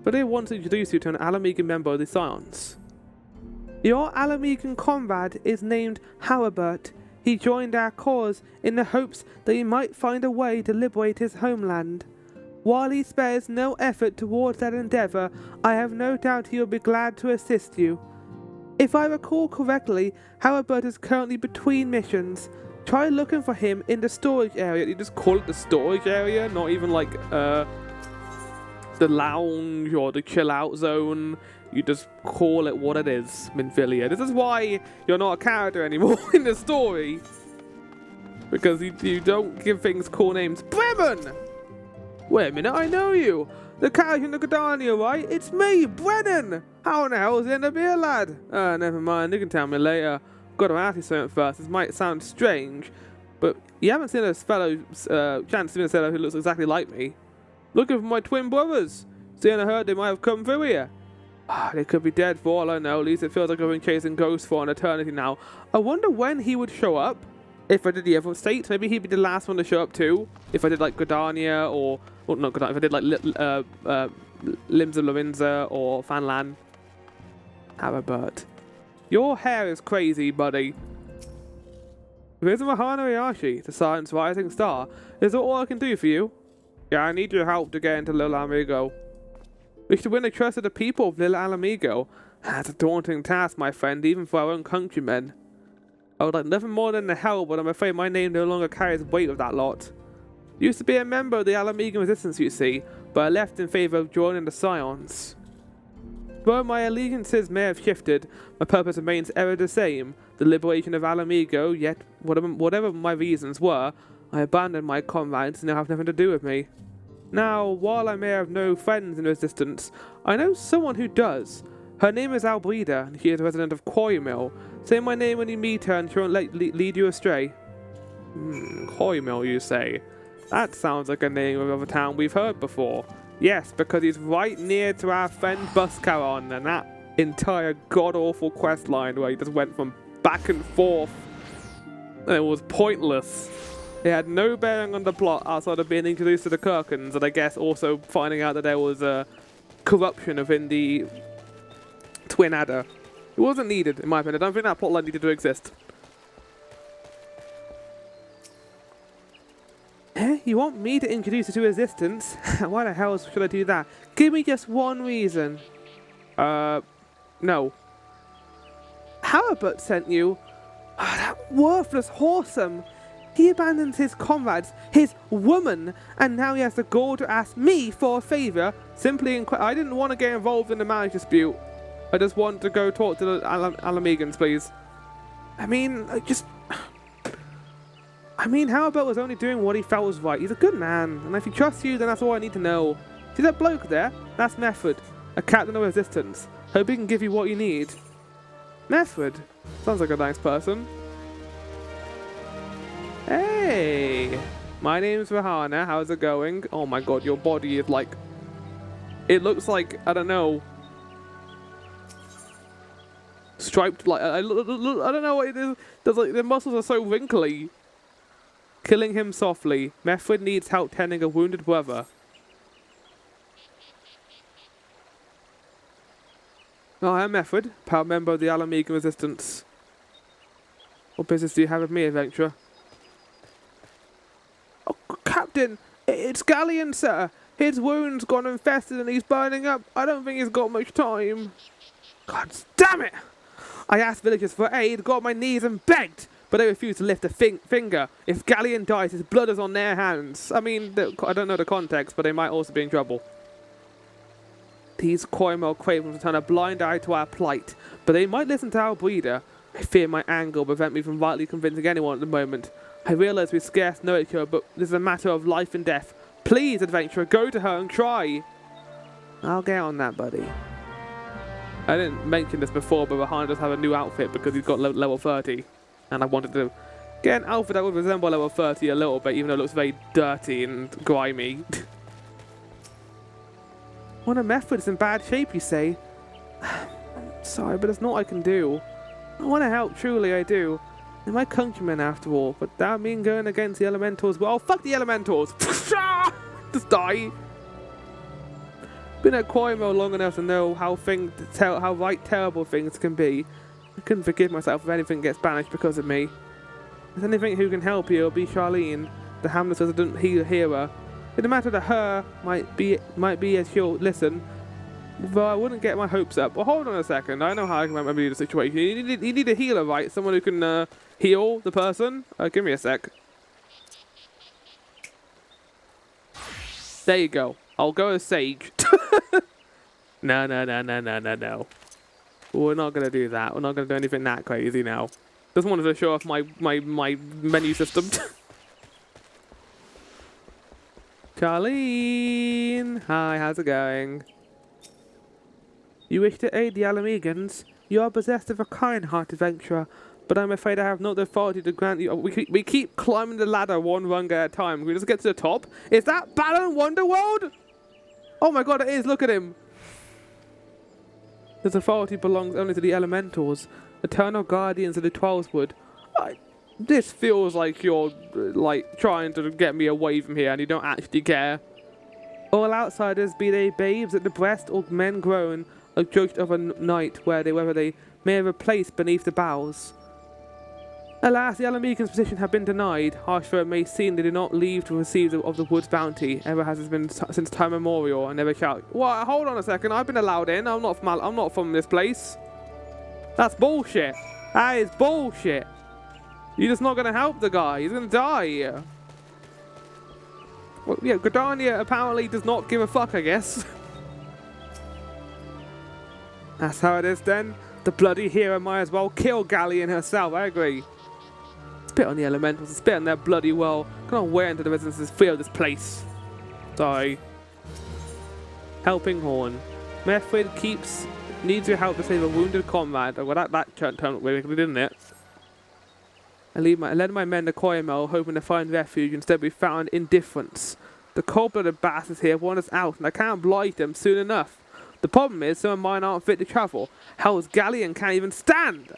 But I want to introduce you to an Alamegan member of the Scions. Your Alamegan comrade is named Highbridge. He joined our cause in the hopes that he might find a way to liberate his homeland. While he spares no effort towards that endeavor, I have no doubt he will be glad to assist you. If I recall correctly, Highbridge is currently between missions. Try looking for him in the storage area. You just call it the storage area, not even like the lounge or the chill out zone. You just call it what it is, Minfilia. This is why you're not a character anymore in the story. Because you don't give things cool names. Bremen! Wait a minute, I know you. The character in the Gardania, right? It's me, Brennan! How in the hell is it to be a lad? Never mind, you can tell me later. Got to ask you something first. This might sound strange, but you haven't seen a fellow, chance to see a fellow who looks exactly like me. Looking for my twin brothers. Seeing I heard they might have come through here. They could be dead for all I know. At least it feels like I've been chasing ghosts for an eternity now. I wonder when he would show up. If I did the other states, maybe he'd be the last one to show up too. If I did like Gardania or not Gardania, if I did like Limbs of Lorenza or Thanalan. Highbridge. Your hair is crazy, buddy. Visit Mahana Hayashi, the Science Rising Star. Is that all I can do for you? Yeah, I need your help to get into Little Mhigo. We should win the trust of the people of Little Mhigo. That's a daunting task, my friend, even for our own countrymen. I would like nothing more than the help, but I'm afraid my name no longer carries weight of that lot. Used to be a member of the Alamegan resistance, you see, but I left in favor of joining the Scions. Though my allegiances may have shifted, my purpose remains ever the same, the liberation of Mhigo, yet whatever my reasons were, I abandoned my comrades and now have nothing to do with me. Now, while I may have no friends in resistance, I know someone who does. Her name is Albreda, and she is a resident of Coymil. Say my name when you meet her and she won't lead you astray. Coymil, you say? That sounds like a name of a town we've heard before. Yes, because he's right near to our friend Buscaron and that entire god-awful quest line where he just went from back and forth. And it was pointless. It had no bearing on the plot outside of being introduced to the Kirkans, and I guess also finding out that there was a corruption within the Twin Adder. It wasn't needed, in my opinion. I don't think that plotline needed to exist. Eh? You want me to introduce you to resistance? Why the hell should I do that? Give me just one reason. No. Halbert sent you? Oh, that worthless whoresome. He abandons his comrades, his woman, and now he has the gall to ask me for a favour. Simply, I didn't want to get involved in the marriage dispute. I just want to go talk to the Alamegans, please. I mean, Halbert was only doing what he felt was right. He's a good man, and if he trusts you, then that's all I need to know. See that bloke there? That's Method, a captain of resistance. Hope he can give you what you need. Method? Sounds like a nice person. Hey! My name's Rahana, how's it going? Oh my god, your body is like... It looks like, I don't know... Striped, like, I don't know what it is. There's like, the muscles are so wrinkly. Killing him softly. Method needs help tending a wounded brother. Oh, I'm Method, proud member of the Alamegan Resistance. What business do you have with me, adventurer? Oh, Captain! It's Galleon, sir! His wound's gone infested and he's burning up. I don't think he's got much time. God damn it! I asked villagers for aid, got on my knees and begged, but they refused to lift a finger. If Galleon dies, his blood is on their hands. I mean, I don't know the context, but they might also be in trouble. These Coymil cravens will turn a blind eye to our plight, but they might listen to our breeder. I fear my anger will prevent me from rightly convincing anyone at the moment. I realise we scarce know each other, but this is a matter of life and death. Please, adventurer, go to her and try. I'll get on that, buddy. I didn't mention this before, but Rahana does have a new outfit because he's got level 30. And I wanted to get an outfit that would resemble level 30 a little bit, even though it looks very dirty and grimy. When a Method's in bad shape, you say? Sorry, but there's not I can do. I want to help, truly I do. They're my countrymen after all, but that mean going against the elementals? Well, fuck the elementals! Just die! Been at Coymil long enough to know how terrible things can be. I couldn't forgive myself if anything gets banished because of me. If there's anything who can help you, it'll be Charlene, the Hamlet's resident healer. It doesn't matter that her might be as she'll listen, but I wouldn't get my hopes up. Well, hold on a second. I know how I can remedy the situation. You need a healer, right? Someone who can heal the person. Give me a sec. There you go. I'll go as Sage. No. We're not going to do that. We're not going to do anything that crazy now. Just wanted to show off my menu system. Charlene! Hi, how's it going? You wish to aid the Alamegans? You are possessed of a kind heart, adventurer, but I'm afraid I have not the authority to grant you... We keep climbing the ladder one rung at a time. Can we just get to the top? Is that Baron Wonderworld? Oh my god, it is. Look at him. This authority belongs only to the elementals, eternal guardians of the Twelveswood. This feels like you're, trying to get me away from here and you don't actually care. All outsiders, be they babes at the breast or men grown, are judged of a night whether they may have a place beneath the boughs. Alas, the Alamegans' position have been denied. Harsh though it may seem, they do not leave to receive of the wood's bounty. Ever has it been since time immemorial, and never shall. What? Hold on a second. I've been allowed in. I'm not from this place. That's bullshit. That is bullshit. You're just not gonna help the guy. He's gonna die. Well, yeah, Gridania apparently does not give a fuck, I guess. That's how it is then. The bloody hero might as well kill Galleon herself, I agree. Spit on the elementals, spit on their bloody well. Can't wait until the residents feel this place. Sorry. Helping Horn. Method needs your help to save a wounded comrade. Oh, well, that turned weirdly, didn't it? I led my men to Koyamel, hoping to find refuge. Instead, we found indifference. The cold-blooded bastards here want us out, and I can't blight them soon enough. The problem is, some of mine aren't fit to travel. Hell's Galleon can't even stand!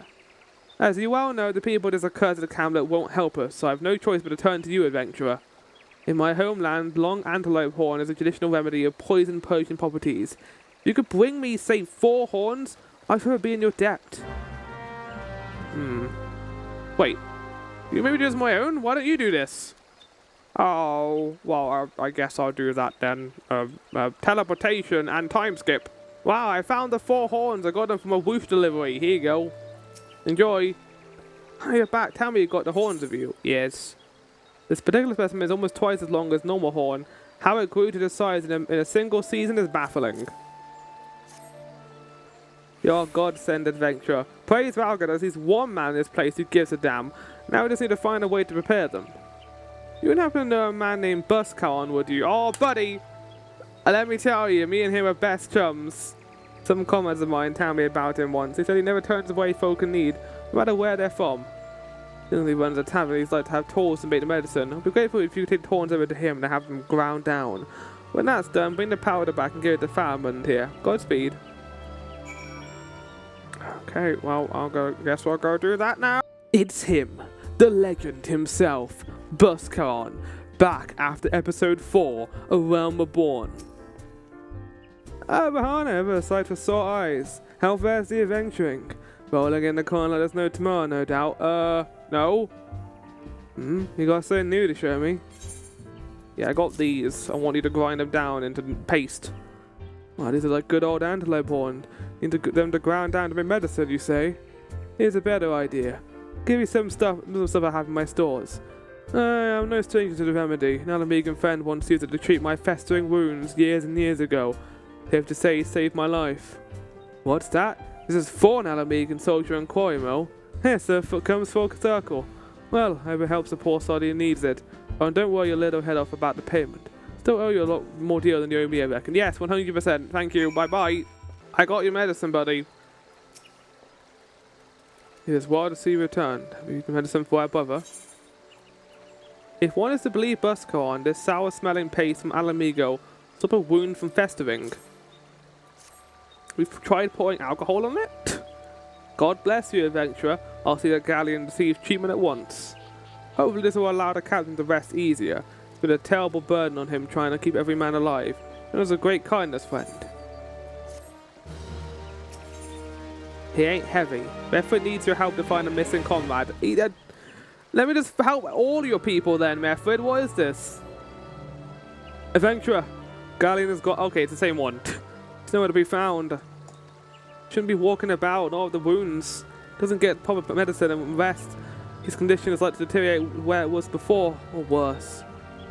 As you well know, the people of this accursed hamlet won't help us, so I have no choice but to turn to you, adventurer. In my homeland, long antelope horn is a traditional remedy of poison potion properties. If you could bring me, say, 4 horns, I should be in your debt. Wait. You maybe do this on my own? Why don't you do this? Oh, well, I guess I'll do that then. Teleportation and time skip. Wow, I found the 4 horns. I got them from a whoosh delivery. Here you go. Enjoy. Oh, you're back. Tell me you got the horns of you. Yes. This particular specimen is almost twice as long as normal horn. How it grew to this size in a single season is baffling. Your godsend adventurer. Praise Valga, there's at least one man in this place who gives a damn. Now we just need to find a way to prepare them. You wouldn't happen to know a man named Buscaron, would you? Oh, buddy! Let me tell you, me and him are best chums. Some comrades of mine told me about him once. He said he never turns away folk in need, no matter where they're from. He only runs a tavern. He's like to have tools to make the medicine. I'd be grateful if you could take horns over to him and have them ground down. When that's done, bring the powder back and give it to Faramund here. Godspeed. Okay, well, guess I'll go do that now. It's him, the legend himself, Buscaron, back after episode 4 of Realm Reborn. Oh, Bahana, ever a sight for sore eyes. How fare's the adventuring? Rolling in the corner, there's no tomorrow, no doubt. No? You got something new to show me? Yeah, I got these. I want you to grind them down into paste. Oh, these are like good old antelope horn. Need them to ground down to make medicine, you say? Here's a better idea. Give you some stuff I have in my stores. I'm no stranger to the remedy. An Alamegan friend once used it to treat my festering wounds years and years ago. Safe to say, he saved my life. What's that? This is for an Alamegan soldier in Koyamel. Yes, comes full circle. Well, I hope it helps the poor soddy who needs it. Oh, and don't worry your little head off about the payment. Still owe you a lot more deal than you owe me, I reckon. Yes, 100%. Thank you. Bye-bye. I got your medicine, buddy. It is well to see you returned. Have you medicine for our brother? If one is to believe Buscaron, this sour-smelling paste from Mhigo stop a wound from festering. We've tried pouring alcohol on it? God bless you, adventurer. I'll see that Galleon receives treatment at once. Hopefully this will allow the captain to rest easier. It's been a terrible burden on him trying to keep every man alive. It was a great kindness, friend. He ain't heavy. Method needs your help to find a missing comrade. Let me just help all your people then, Method. What is this? Adventurer. Galleon has got... Okay, it's the same one. It's nowhere to be found. Shouldn't be walking about, all of the wounds. Doesn't get proper medicine and rest. His condition is likely to deteriorate where it was before, or worse.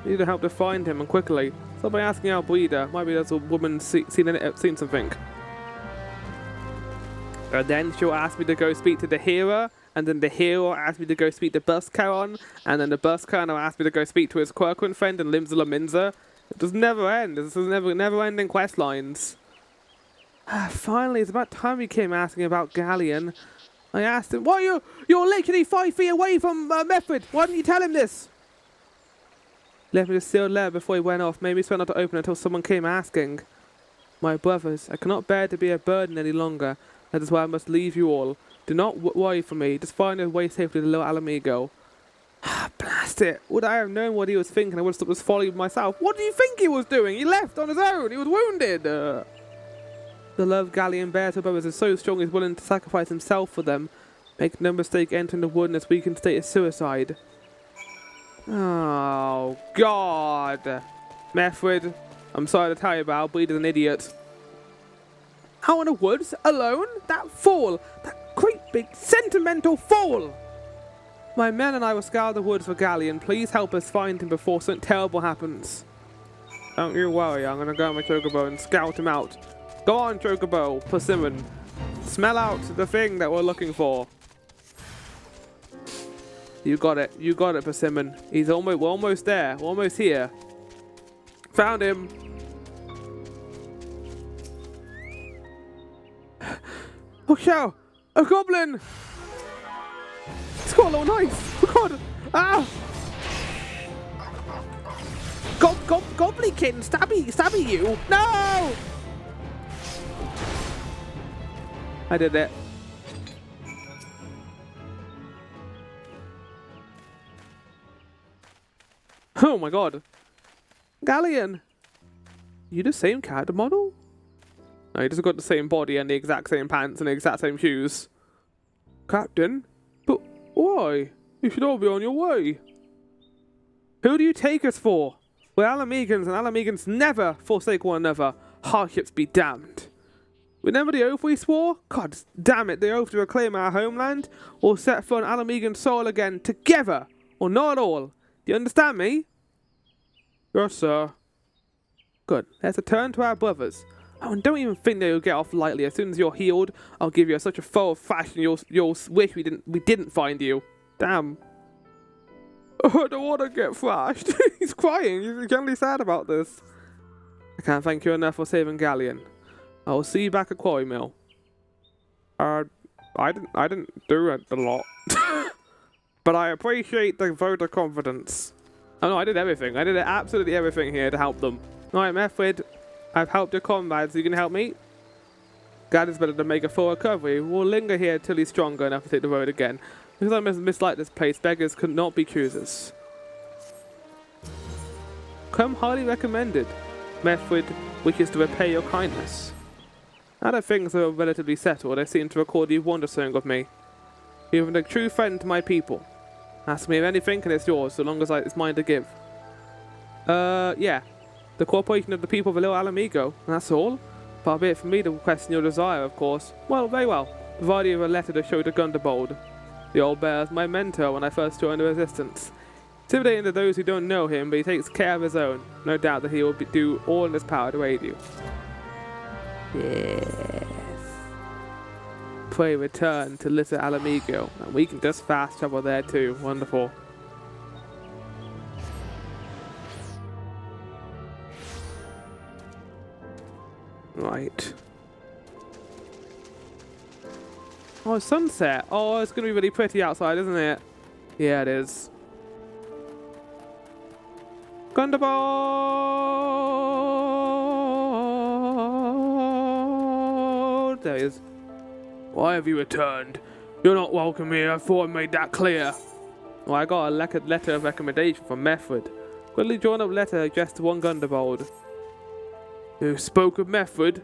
We need to help to find him, and quickly. Start by asking our breeder. Might be there's a woman seen something. And then she'll ask me to go speak to the hero, and then the hero will ask me to go speak to Buscaron, and then the Buscaron will ask me to go speak to his Quirkwin friend and Limzala Minza. It does never end. This is never-ending quest lines. Finally, it's about time he came asking about Galleon. I asked him, "Why you're literally 5 feet away from Method. Why didn't you tell him this?" Left me the sealed letter before he went off. Made me swear not to open it until someone came asking. My brothers, I cannot bear to be a burden any longer. That is why I must leave you all. Do not worry for me. Just find a way safely to little Mhigo. Blast it. Would I have known what he was thinking, I would have stopped this folly myself. What do you think he was doing? He left on his own. He was wounded. The love Galleon bears for brothers is so strong he's willing to sacrifice himself for them. Make no mistake, entering the wilderness weakened state is suicide. Oh, God. Method, I'm sorry to tell you about, but he's an idiot. Out in the woods, alone? That fool! That great big sentimental fool! My men and I will scour the woods for Galleon. Please help us find him before something terrible happens. Don't you worry, I'm gonna go on my Chocobo and scout him out. Go on, Chocobo, Persimmon. Smell out the thing that we're looking for. You got it. You got it, Persimmon. We're almost there. We're almost here. Found him. Oh, cow! A goblin! It's got a little knife. Oh, God. Ah! Goblin stabby you! No! I did it. Oh my God. Galleon! You the same character model? No, you just got the same body and the exact same pants and the exact same shoes. Captain? But why? You should all be on your way. Who do you take us for? We're Alamegans, and Alamegans never forsake one another. Hardships be damned. Remember the oath we swore? God damn it, the oath to reclaim our homeland, or set foot on Alamegan soil again, together, or not at all. Do you understand me? Yes, sir. Good. Let's return to our brothers. Oh, and don't even think that you'll get off lightly. As soon as you're healed, I'll give you such a foe of fashion you'll wish we didn't find you. Damn. Oh, I don't want to get thrashed. He's crying. He's generally sad about this. I can't thank you enough for saving Galleon. I will see you back at Quarry Mill. I didn't do it a lot. But I appreciate the vote of confidence. Oh no, I did everything. I did absolutely everything here to help them. Alright, Method, I've helped your comrades. You can help me? God is better to make a full recovery. We'll linger here till he's stronger enough to take the road again. Because I mislike this place, beggars could not be choosers. Come highly recommended. Method wishes to repay your kindness. Now that things are relatively settled, I seem to record you wonder song of me. You've been a true friend to my people. Ask me of anything and it's yours, so long as it's mine to give. Yeah. The cooperation of the people of a little Mhigo, that's all. Far be it for me to question your desire, of course. Well, very well. Provide you with a letter to show to Gunderbold. The old bear is my mentor when I first joined the resistance. Intimidating to those who don't know him, but he takes care of his own. No doubt that he will do all in his power to aid you. Yes. Pray return to little Mhigo, and we can just fast travel there too. Wonderful. Right. Oh, sunset. Oh, it's going to be really pretty outside, isn't it? Yeah, it is. Gunderbold! There he is. Why have you returned? You're not welcome here. I thought I made that clear. Well, I got a letter of recommendation from Method. Quickly drawn up letter addressed to one Gunderbold. You spoke of Method.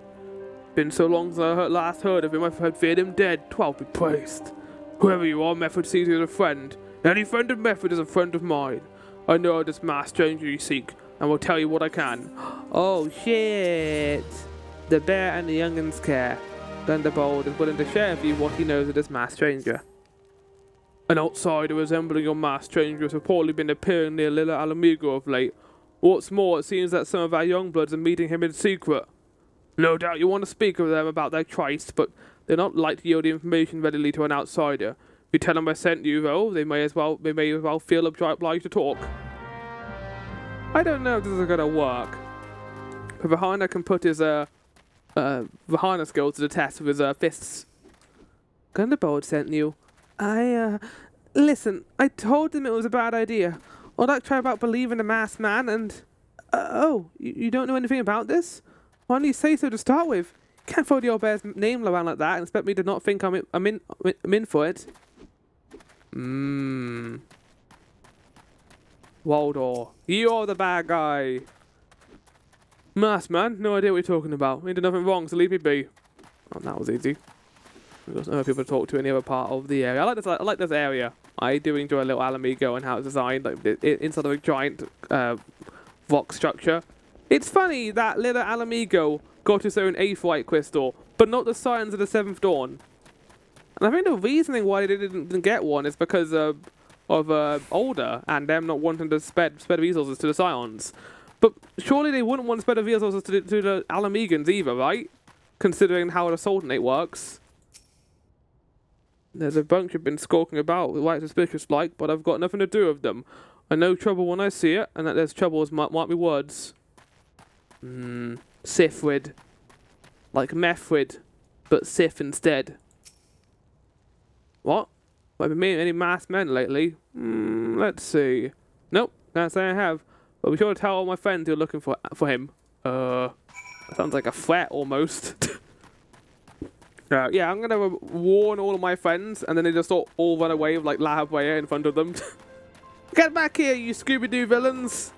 Been so long since I last heard of him, I had feared him dead. 12 be praised. Whoever you are, Method sees you as a friend. Any friend of Method is a friend of mine. I know this masked stranger you seek, and will tell you what I can. Oh shit! The bear and the youngin's care. Gunderbold is willing to share with you what he knows of this masked stranger. An outsider resembling your masked stranger has reportedly been appearing near Little Mhigo of late. What's more, it seems that some of our young bloods are meeting him in secret. No doubt you want to speak with them about their tryst, but they're not like to yield the information readily to an outsider. If you tell them I sent you, though, they may as well feel obliged to talk. I don't know if this is going to work. But Vahana can put his Vahana skills to the test with his fists. Gunderbold sent you. Listen, I told them it was a bad idea. All that try about believing the masked man and... you don't know anything about this? Why don't you say so to start with? You can't throw the old bear's name around like that and expect me to not think I'm in for it. Waldor, you're the bad guy. Masked man, no idea what you're talking about. We did nothing wrong, so leave me be. Oh, that was easy. There's no people to talk to in any other part of the area. I like this area. I do enjoy a little Mhigo and how it's designed, like inside of a giant rock structure. It's funny that little Mhigo got its own 8th white crystal, but not the Scions of the 7th Dawn. And I think the reasoning why they didn't get one is because of older and them not wanting to spread resources to the Scions. But surely they wouldn't want to spread resources to the Alamegans either, right? Considering how the Sultanate works. There's a bunch have been skulking about, quite suspicious like, but I've got nothing to do with them. I know trouble when I see it, and that there's trouble as mark me words. Sifrid. Like Methrid, but Sif instead. What? Have I been meeting any masked men lately? Let's see. Nope, can't say I have. But be sure to tell all my friends you're looking for him. That sounds like a threat almost. Yeah, I'm gonna warn all of my friends, and then they just all run away with like La Habrea in front of them. Get back here, you Scooby-Doo villains!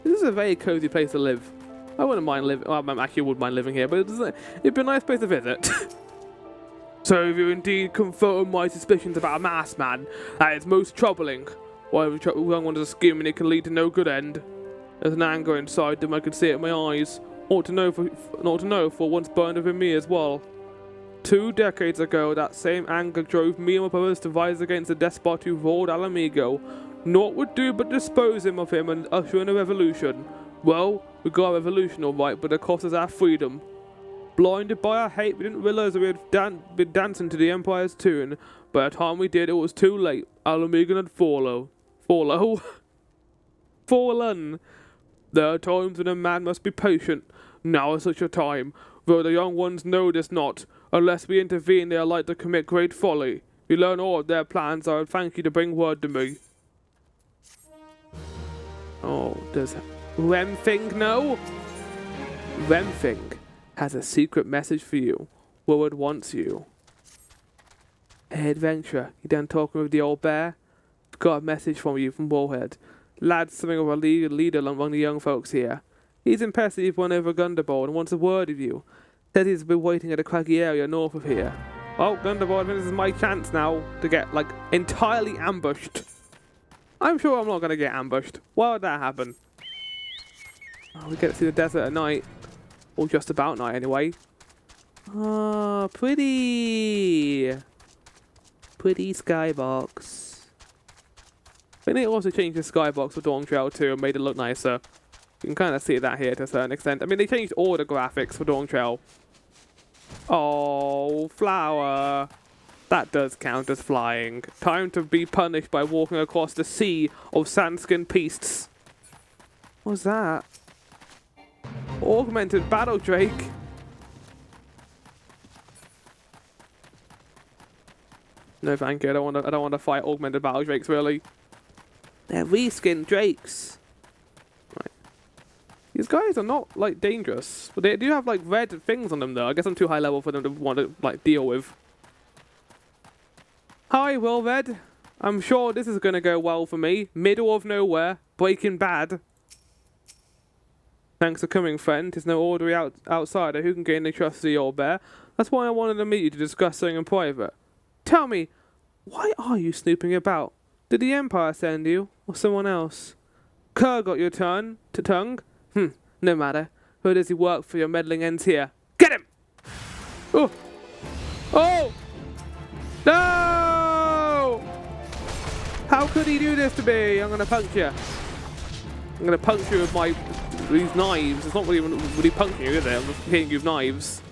This is a very cozy place to live. I wouldn't mind living. Well, I actually would mind living here, but it'd be a nice place to visit. So if you indeed confirm my suspicions about a masked man, that is most troubling. Whatever young one is scheming, it can lead to no good end. There's an anger inside them, I can see it in my eyes. Ought to know for once burned within me as well. 2 decades ago, that same anger drove me and my brothers to rise against the despot who ruled Mhigo. Naught would do but dispose of him and usher in a revolution. Well, we got a revolution alright, but it cost us our freedom. Blinded by our hate, we didn't realize we had been dancing to the Empire's tune. By the time we did, it was too late. Mhigo had fallen. There are times when a man must be patient. Now is such a time. Though the young ones know this not. Unless we intervene, they are like to commit great folly. If you learn all of their plans, I would thank you to bring word to me. Oh, does Remthing know? Remthing has a secret message for you. Wilred wants you. Hey, adventurer, you done talking with the old bear? I've got a message from you from Wilred. Lad's something of a leader among the young folks here. He's impressive one over Gundabald and wants a word of you. Says he's been waiting at a craggy area north of here. Oh, Gundabald, this is my chance now to get, like, entirely ambushed. I'm sure I'm not going to get ambushed. Why would that happen? Oh, we get to see the desert at night. Or just about night, anyway. Oh, pretty. Pretty skybox. I think they also changed the skybox for Dawn Trail 2 and made it look nicer. You can kind of see that here to a certain extent. I mean, they changed all the graphics for Dawn Trail. Oh, flower. That does count as flying. Time to be punished by walking across the sea of sandskin beasts. What's that? Augmented battle drake. No, thank you. I don't want to fight augmented battle drakes. Really, they're reskinned drakes. Right. These guys are not like dangerous, but they do have like red things on them though. I guess I'm too high level for them to want to like deal with. Hi, Wilred. I'm sure this is going to go well for me. Middle of nowhere, Breaking Bad. Thanks for coming, friend. There's no ordinary outsider who can gain the trust of the old bear. That's why I wanted to meet you to discuss something in private. Tell me, why are you snooping about? Did the Empire send you, or someone else? Kerr got your tongue? No matter. Who does he work for? Your meddling ends here. Get him! Oh! Oh! No! How could he do this to me? I'm gonna punch you. I'm gonna punch you with these knives. It's not really punching you, is it? I'm just hitting you with knives.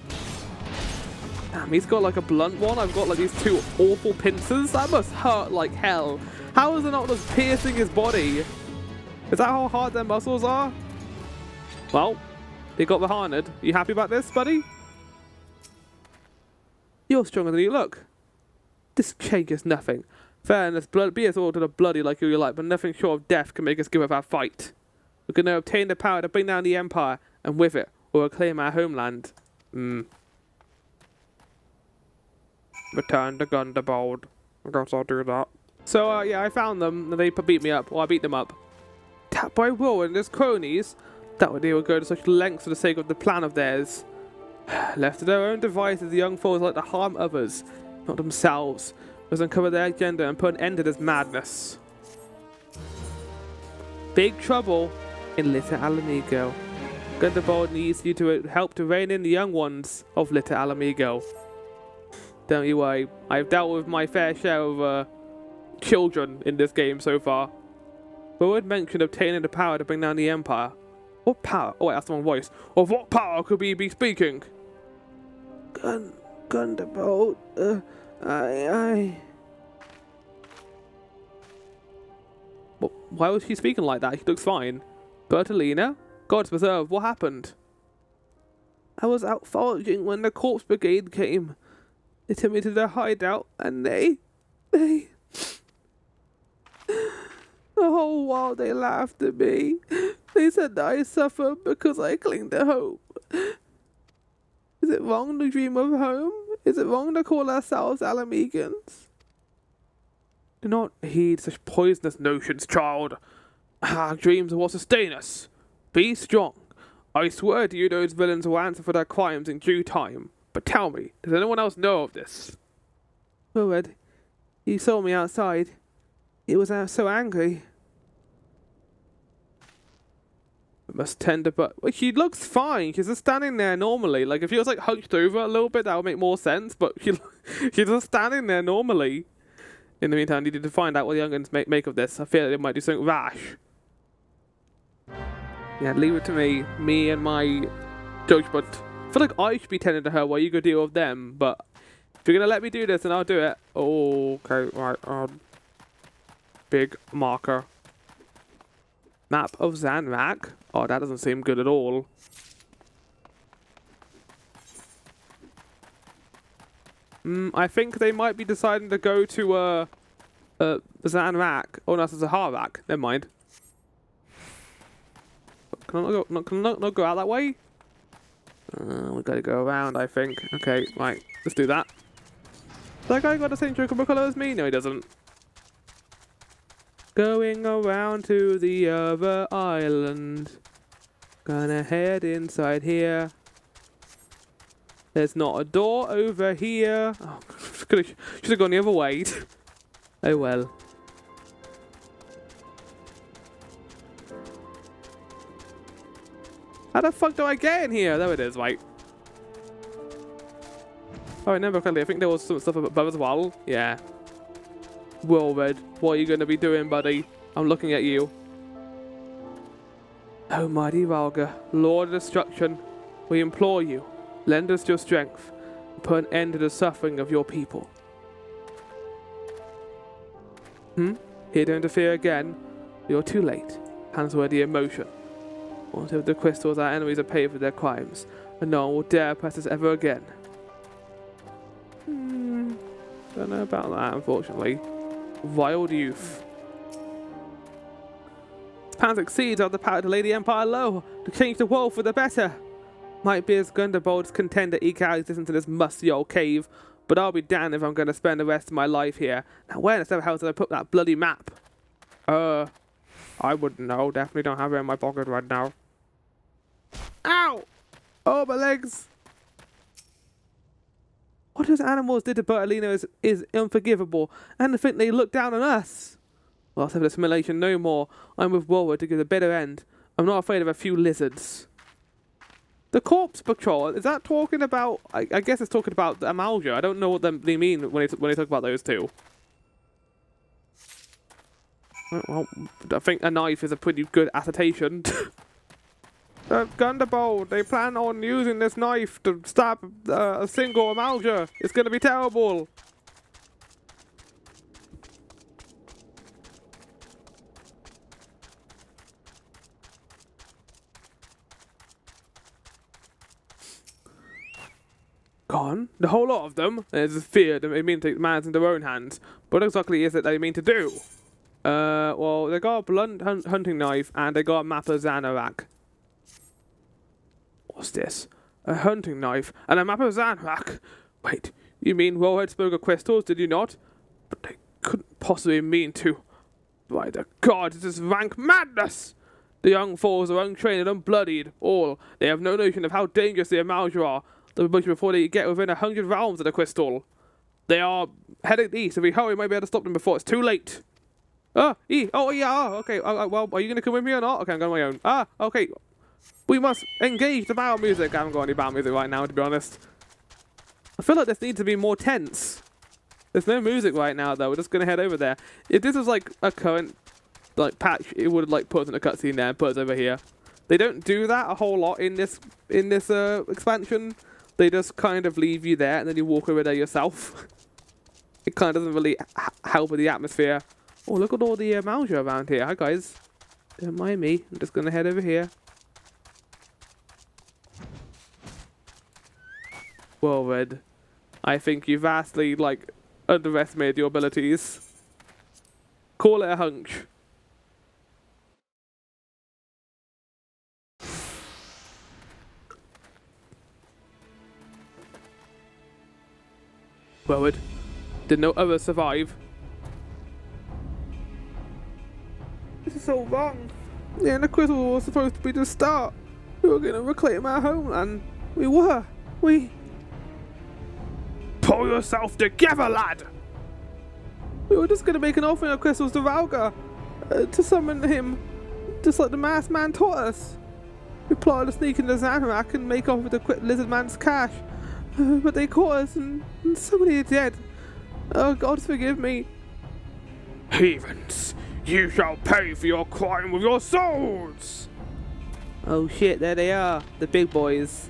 Damn, he's got like a blunt one. I've got like these 2 awful pincers. That must hurt like hell. How is it not just piercing his body? Is that how hard their muscles are? Well, they got the harned. Are you happy about this, buddy? You're stronger than you look. This changes nothing. Fairness, be as all to the bloody like you like, but nothing short of death can make us give up our fight. We're going to obtain the power to bring down the Empire, and with it, we'll reclaim our homeland. Return to Gundabald. I guess I'll do that. So, yeah, I found them, and they beat me up, or I beat them up. Tapped by Wilred and his cronies? That would they would go to such lengths for the sake of the plan of theirs. Left to their own devices, the young foes like to harm others, not themselves. Must uncover their agenda and put an end to this madness. Big trouble in Little Mhigo. Gundabald needs you to help to rein in the young ones of Little Mhigo. Don't you worry, I've dealt with my fair share of children in this game so far. Wilred mentioned obtaining the power to bring down the Empire. What power? Oh wait, that's the wrong voice. Of what power could we be speaking? Gunderbolt. Why was she speaking like that? She looks fine. Bertolina? God's preserve, what happened? I was out foraging when the corpse brigade came. They took me to their hideout and they... The whole while they laughed at me. They said that I suffered because I cling to hope. Is it wrong to dream of home? Is it wrong to call ourselves Alamegans? Do not heed such poisonous notions, child. Our dreams are what sustain us. Be strong. I swear to you those villains will answer for their crimes in due time. But tell me, does anyone else know of this? Wilred, he saw me outside. He was so angry. I must tend to, but she looks fine. She's just standing there normally. Like if she was like hunched over a little bit, that would make more sense. But she's just standing there normally. In the meantime, I needed to find out what the young'uns make of this. I feel like they might do something rash. Yeah, leave it to me. Me and my judgment. I feel like I should be tending to her while you go deal with them. But if you're going to let me do this, then I'll do it. Oh, okay, right. Big marker. Map of Zanrak. Oh, that doesn't seem good at all. I think they might be deciding to go to Zanrak. Oh no, it's a Harak. Never mind. Can I not go out that way? We gotta go around, I think. Okay, right. Let's do that. That guy got the same chocobo color as me? No, he doesn't. Going around to the other island. Gonna head inside here. There's not a door over here. Oh, should have gone the other way. Oh well. How the fuck do I get in here? There it is, right. Oh, I remember correctly. I think there was some stuff above as well. Yeah. Wilred, what are you going to be doing, buddy? I'm looking at you. Oh, mighty Valga, Lord of Destruction, we implore you, lend us your strength, and put an end to the suffering of your people. Here to interfere again? You're too late. Hands were the emotion. Whatever the crystals, our enemies are paid for their crimes, and no one will dare press us ever again. Don't know about that, unfortunately. Wild youth. Plans exceeds are the power to lay the Empire low, to change the world for the better. Might be as Gunderbolt's contend to eke out existence in this musty old cave, but I'll be damned if I'm going to spend the rest of my life here. Now where in the hell did I put that bloody map? I wouldn't know. Definitely don't have it in my pocket right now. Ow! Oh, my legs! What those animals did to Bertolina is unforgivable, and to think they look down on us. Well, I'll have this simulation no more. I'm with Wilred to give the bitter end. I'm not afraid of a few lizards. The Corpse Patrol, is that talking about... I guess it's talking about the Amalga. I don't know what they mean when they talk about those two. Well, I think a knife is a pretty good attestation. Gunderbolt, they plan on using this knife to stab a single Amalga. It's going to be terrible. Gone? The whole lot of them? There's fear they mean to take matters in their own hands. What exactly is it they mean to do? Well, they got a blunt hunting knife and they got a map of Xanarak. What's this? A hunting knife and a map of Xanarak? Wait, you mean Wilred spoke of crystals, did you not? But they couldn't possibly mean to. By the gods, this is rank madness! The young fools are untrained and unbloodied, all. They have no notion of how dangerous the Amalga are. They'll be before they get within 100 realms of the crystal. They are heading east. If we hurry, we might be able to stop them before it's too late. Okay. Well, are you going to come with me or not? Okay, I'm going on my own. Okay. We must engage the battle music. I haven't got any battle music right now, to be honest. I feel like this needs to be more tense. There's no music right now, though. We're just going to head over there. If this is like a current like patch, it would like put us in a cutscene there and put us over here. They don't do that a whole lot in this expansion. They just kind of leave you there and then you walk over there yourself. It kind of doesn't really help with the atmosphere. Oh, look at all the Malja around here. Hi guys. Don't mind me. I'm just gonna head over here. Wilred, I think you vastly like underestimated your abilities. Call it a hunch. Wilred, did no others survive? This is so wrong. Yeah, the crystal was supposed to be the start. We were gonna reclaim our homeland. We were. Pull yourself together, lad! We were just gonna make an offering of crystals to Rauga to summon him, just like the masked man taught us. We plotted to sneak into Zamorak and make off with the lizard man's cash, but they caught us and so many are dead. Oh, God forgive me. Heathens, you shall pay for your crime with your souls! Oh shit, there they are, the big boys.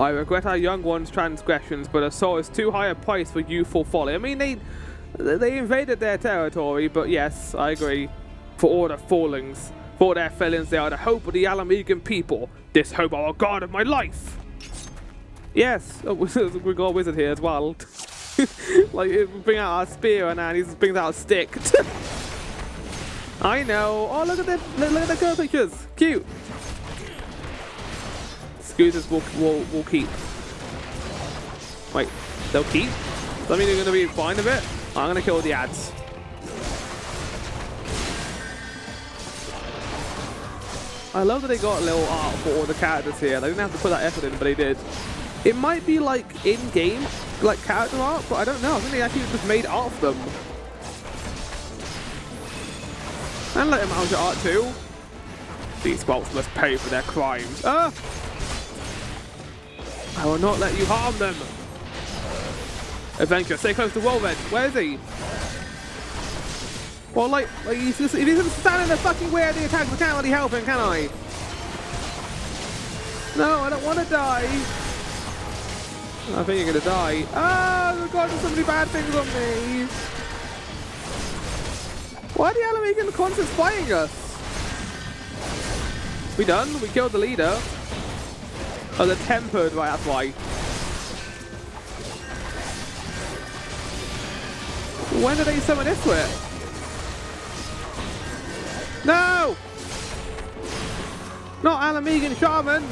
I regret our young ones' transgressions, but a soul is too high a price for youthful folly. I mean, they invaded their territory, but yes, I agree. For all their fallings, for their failings, they are the hope of the Alamegan people. This hope are a god of my life. Yes, oh, we got a wizard here as well. Like, we bring out our spear and now he brings out a stick. I know. Oh, look at the girl pictures. Cute. Scooters will keep. Wait, they'll keep? Does that mean they're going to be fine with it? I'm going to kill the ads. I love that they got a little art for all the characters here. They didn't have to put that effort in, but they did. It might be like in-game, like character art, but I don't know. I think they actually just made art for them. And like Malja art too. These bolts must pay for their crimes. Ah! I will not let you harm them. Adventure, stay close to Wilred. Where is he? Well, like he's just, if he's just standing in the fucking way of the attack, I can't really help him, can I? No, I don't want to die. I think you're gonna die. Oh God, there's so many bad things on me. Why are the Alamegan constantly fighting us? We done? We killed the leader. Oh, they're tempered, right, that's why. When did they summon this to it? No! Not Alamegan Shaman!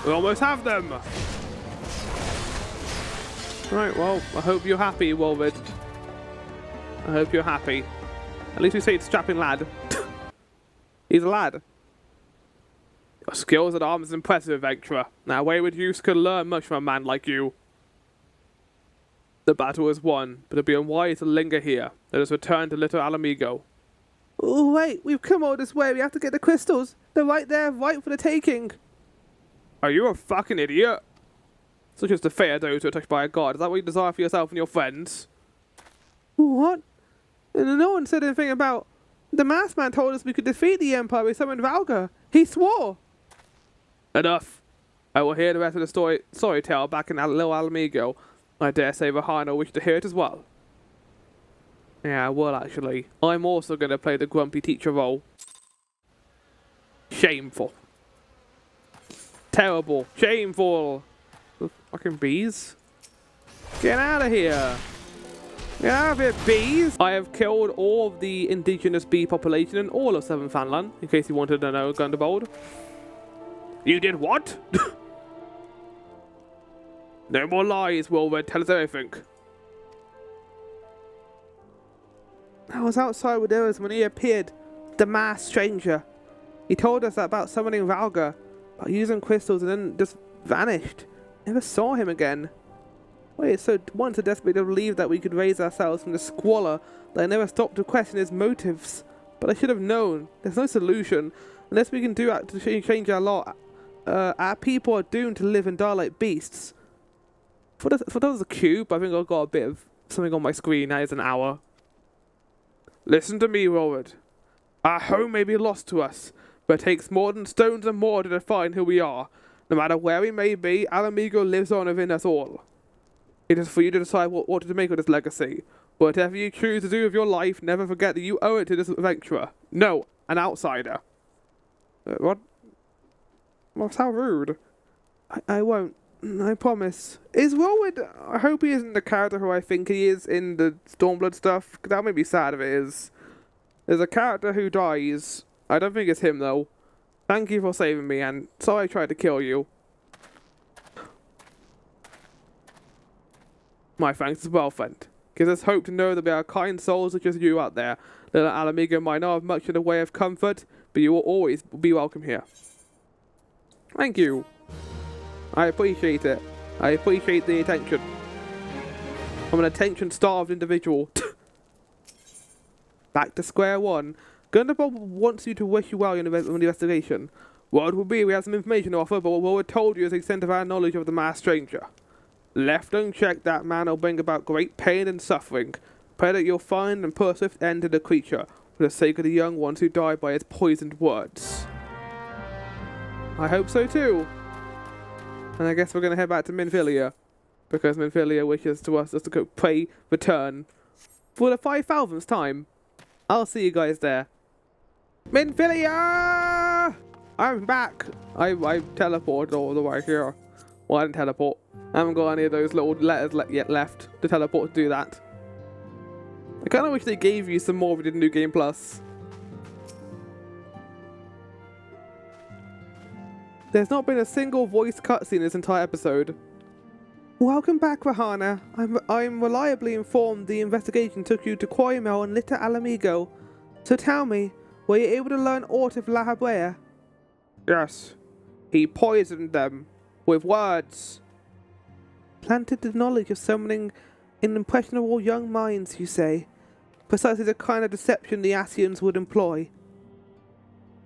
We almost have them! Right, well, I hope you're happy, Wilred. I hope you're happy. At least we say it's a strapping lad. He's a lad. Your skills at arms is impressive, adventurer. Now, wayward youths could learn much from a man like you. The battle is won, but it'd be unwise to linger here. Let us return to little Mhigo. Oh, wait, we've come all this way. We have to get the crystals. They're right there, right for the taking. Are you a fucking idiot? Such as the fate of those who are touched by a god. Is that what you desire for yourself and your friends? What? And no one said anything about... The masked man told us we could defeat the Empire. We summoned Rauga. He swore. Enough. I will hear the rest of the story tale back in little Mhigo. I dare say Rahana will wish to hear it as well. Yeah, well, actually. I'm also going to play the grumpy teacher role. Shameful. Terrible. Shameful. Fucking bees. Get out of here. Get out of here, bees. I have killed all of the indigenous bee population in all of Southern Thanalan, in case you wanted to know, Gunderbold. You did what? No more lies, Wilred. Tell us everything. I was outside with Eris when he appeared. The masked stranger. He told us about summoning Rauga, about using crystals, and then just vanished. Never saw him again. Wait, so once I desperately believed that we could raise ourselves from the squalor that I never stopped to question his motives. But I should have known. There's no solution. unless we can do that to change our lot, our people are doomed to live and die like beasts. For that was a cube, I think I've got a bit of something on my screen. That is an hour. Listen to me, Wilred. Our home may be lost to us, but it takes more than stones and more to define who we are. No matter where we may be, Mhigo lives on within us all. It is for you to decide what to make of this legacy. Whatever you choose to do with your life, never forget that you owe it to this adventurer. No, an outsider. What? Well, how rude. I won't. I promise. Is Wilred... I hope he isn't the character who I think he is in the Stormblood stuff. That may be sad if it is. There's a character who dies. I don't think it's him, though. Thank you for saving me, and sorry I tried to kill you. My thanks as well, friend. Gives us hope to know that there are kind souls such as you out there. Little Mhigo might not have much in the way of comfort, but you will always be welcome here. Thank you. I appreciate it. I appreciate the attention. I'm an attention-starved individual. Back to square one. Gundabog wants you to wish you well in the investigation. What it will be, we have some information to offer, but what we told you is the extent of our knowledge of the masked stranger. Left unchecked, that man will bring about great pain and suffering. Pray that you'll find and put a swift end to the creature, for the sake of the young ones who died by his poisoned words. I hope so too. And I guess we're going to head back to Minfilia, because Minfilia wishes to us to go pray return for the 5,000th time. I'll see you guys there. Minfilia! I'm back. I teleported all the way here. Well, I didn't teleport. I haven't got any of those little letters yet left to teleport to do that. I kind of wish they gave you some more if you did New Game Plus. There's not been a single voice cutscene in this entire episode. Welcome back, Rahana. I'm reliably informed the investigation took you to Quarrymel and Little Mhigo. So tell me, were you able to learn aught of La Habrea? Yes. He poisoned them with words. Planted the knowledge of summoning in impressionable young minds, you say? Precisely the kind of deception the Asians would employ.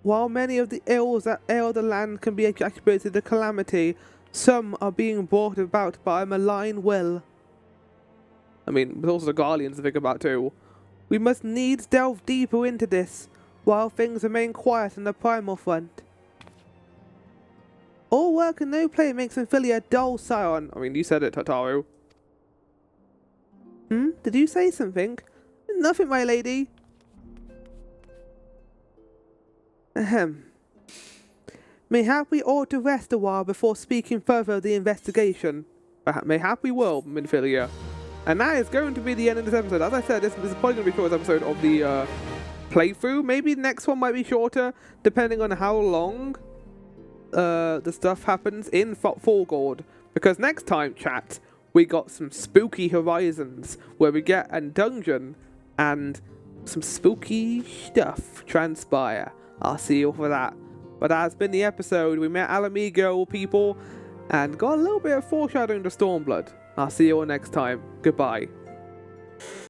While many of the ills that ail the land can be attributed to calamity, some are being brought about by a malign will. I mean, there's also the Guardians to think about too. We must needs delve deeper into this, while things remain quiet on the primal front. All work and no play makes Minfilia dull, Scion. I mean, you said it, Tataru. Did you say something? Nothing, my lady. Ahem. Mayhap we ought to rest a while before speaking further of the investigation. Mayhap we will, Minfilia. And that is going to be the end of this episode. As I said, this is probably going to be the shortest episode of the playthrough. Maybe the next one might be shorter, depending on how long the stuff happens in Fallgord. Because next time, chat, we got some spooky horizons where we get a dungeon and some spooky stuff transpire. I'll see you for that. But that has been the episode. We met Mhigo people and got a little bit of foreshadowing to Stormblood. I'll see you all next time. Goodbye.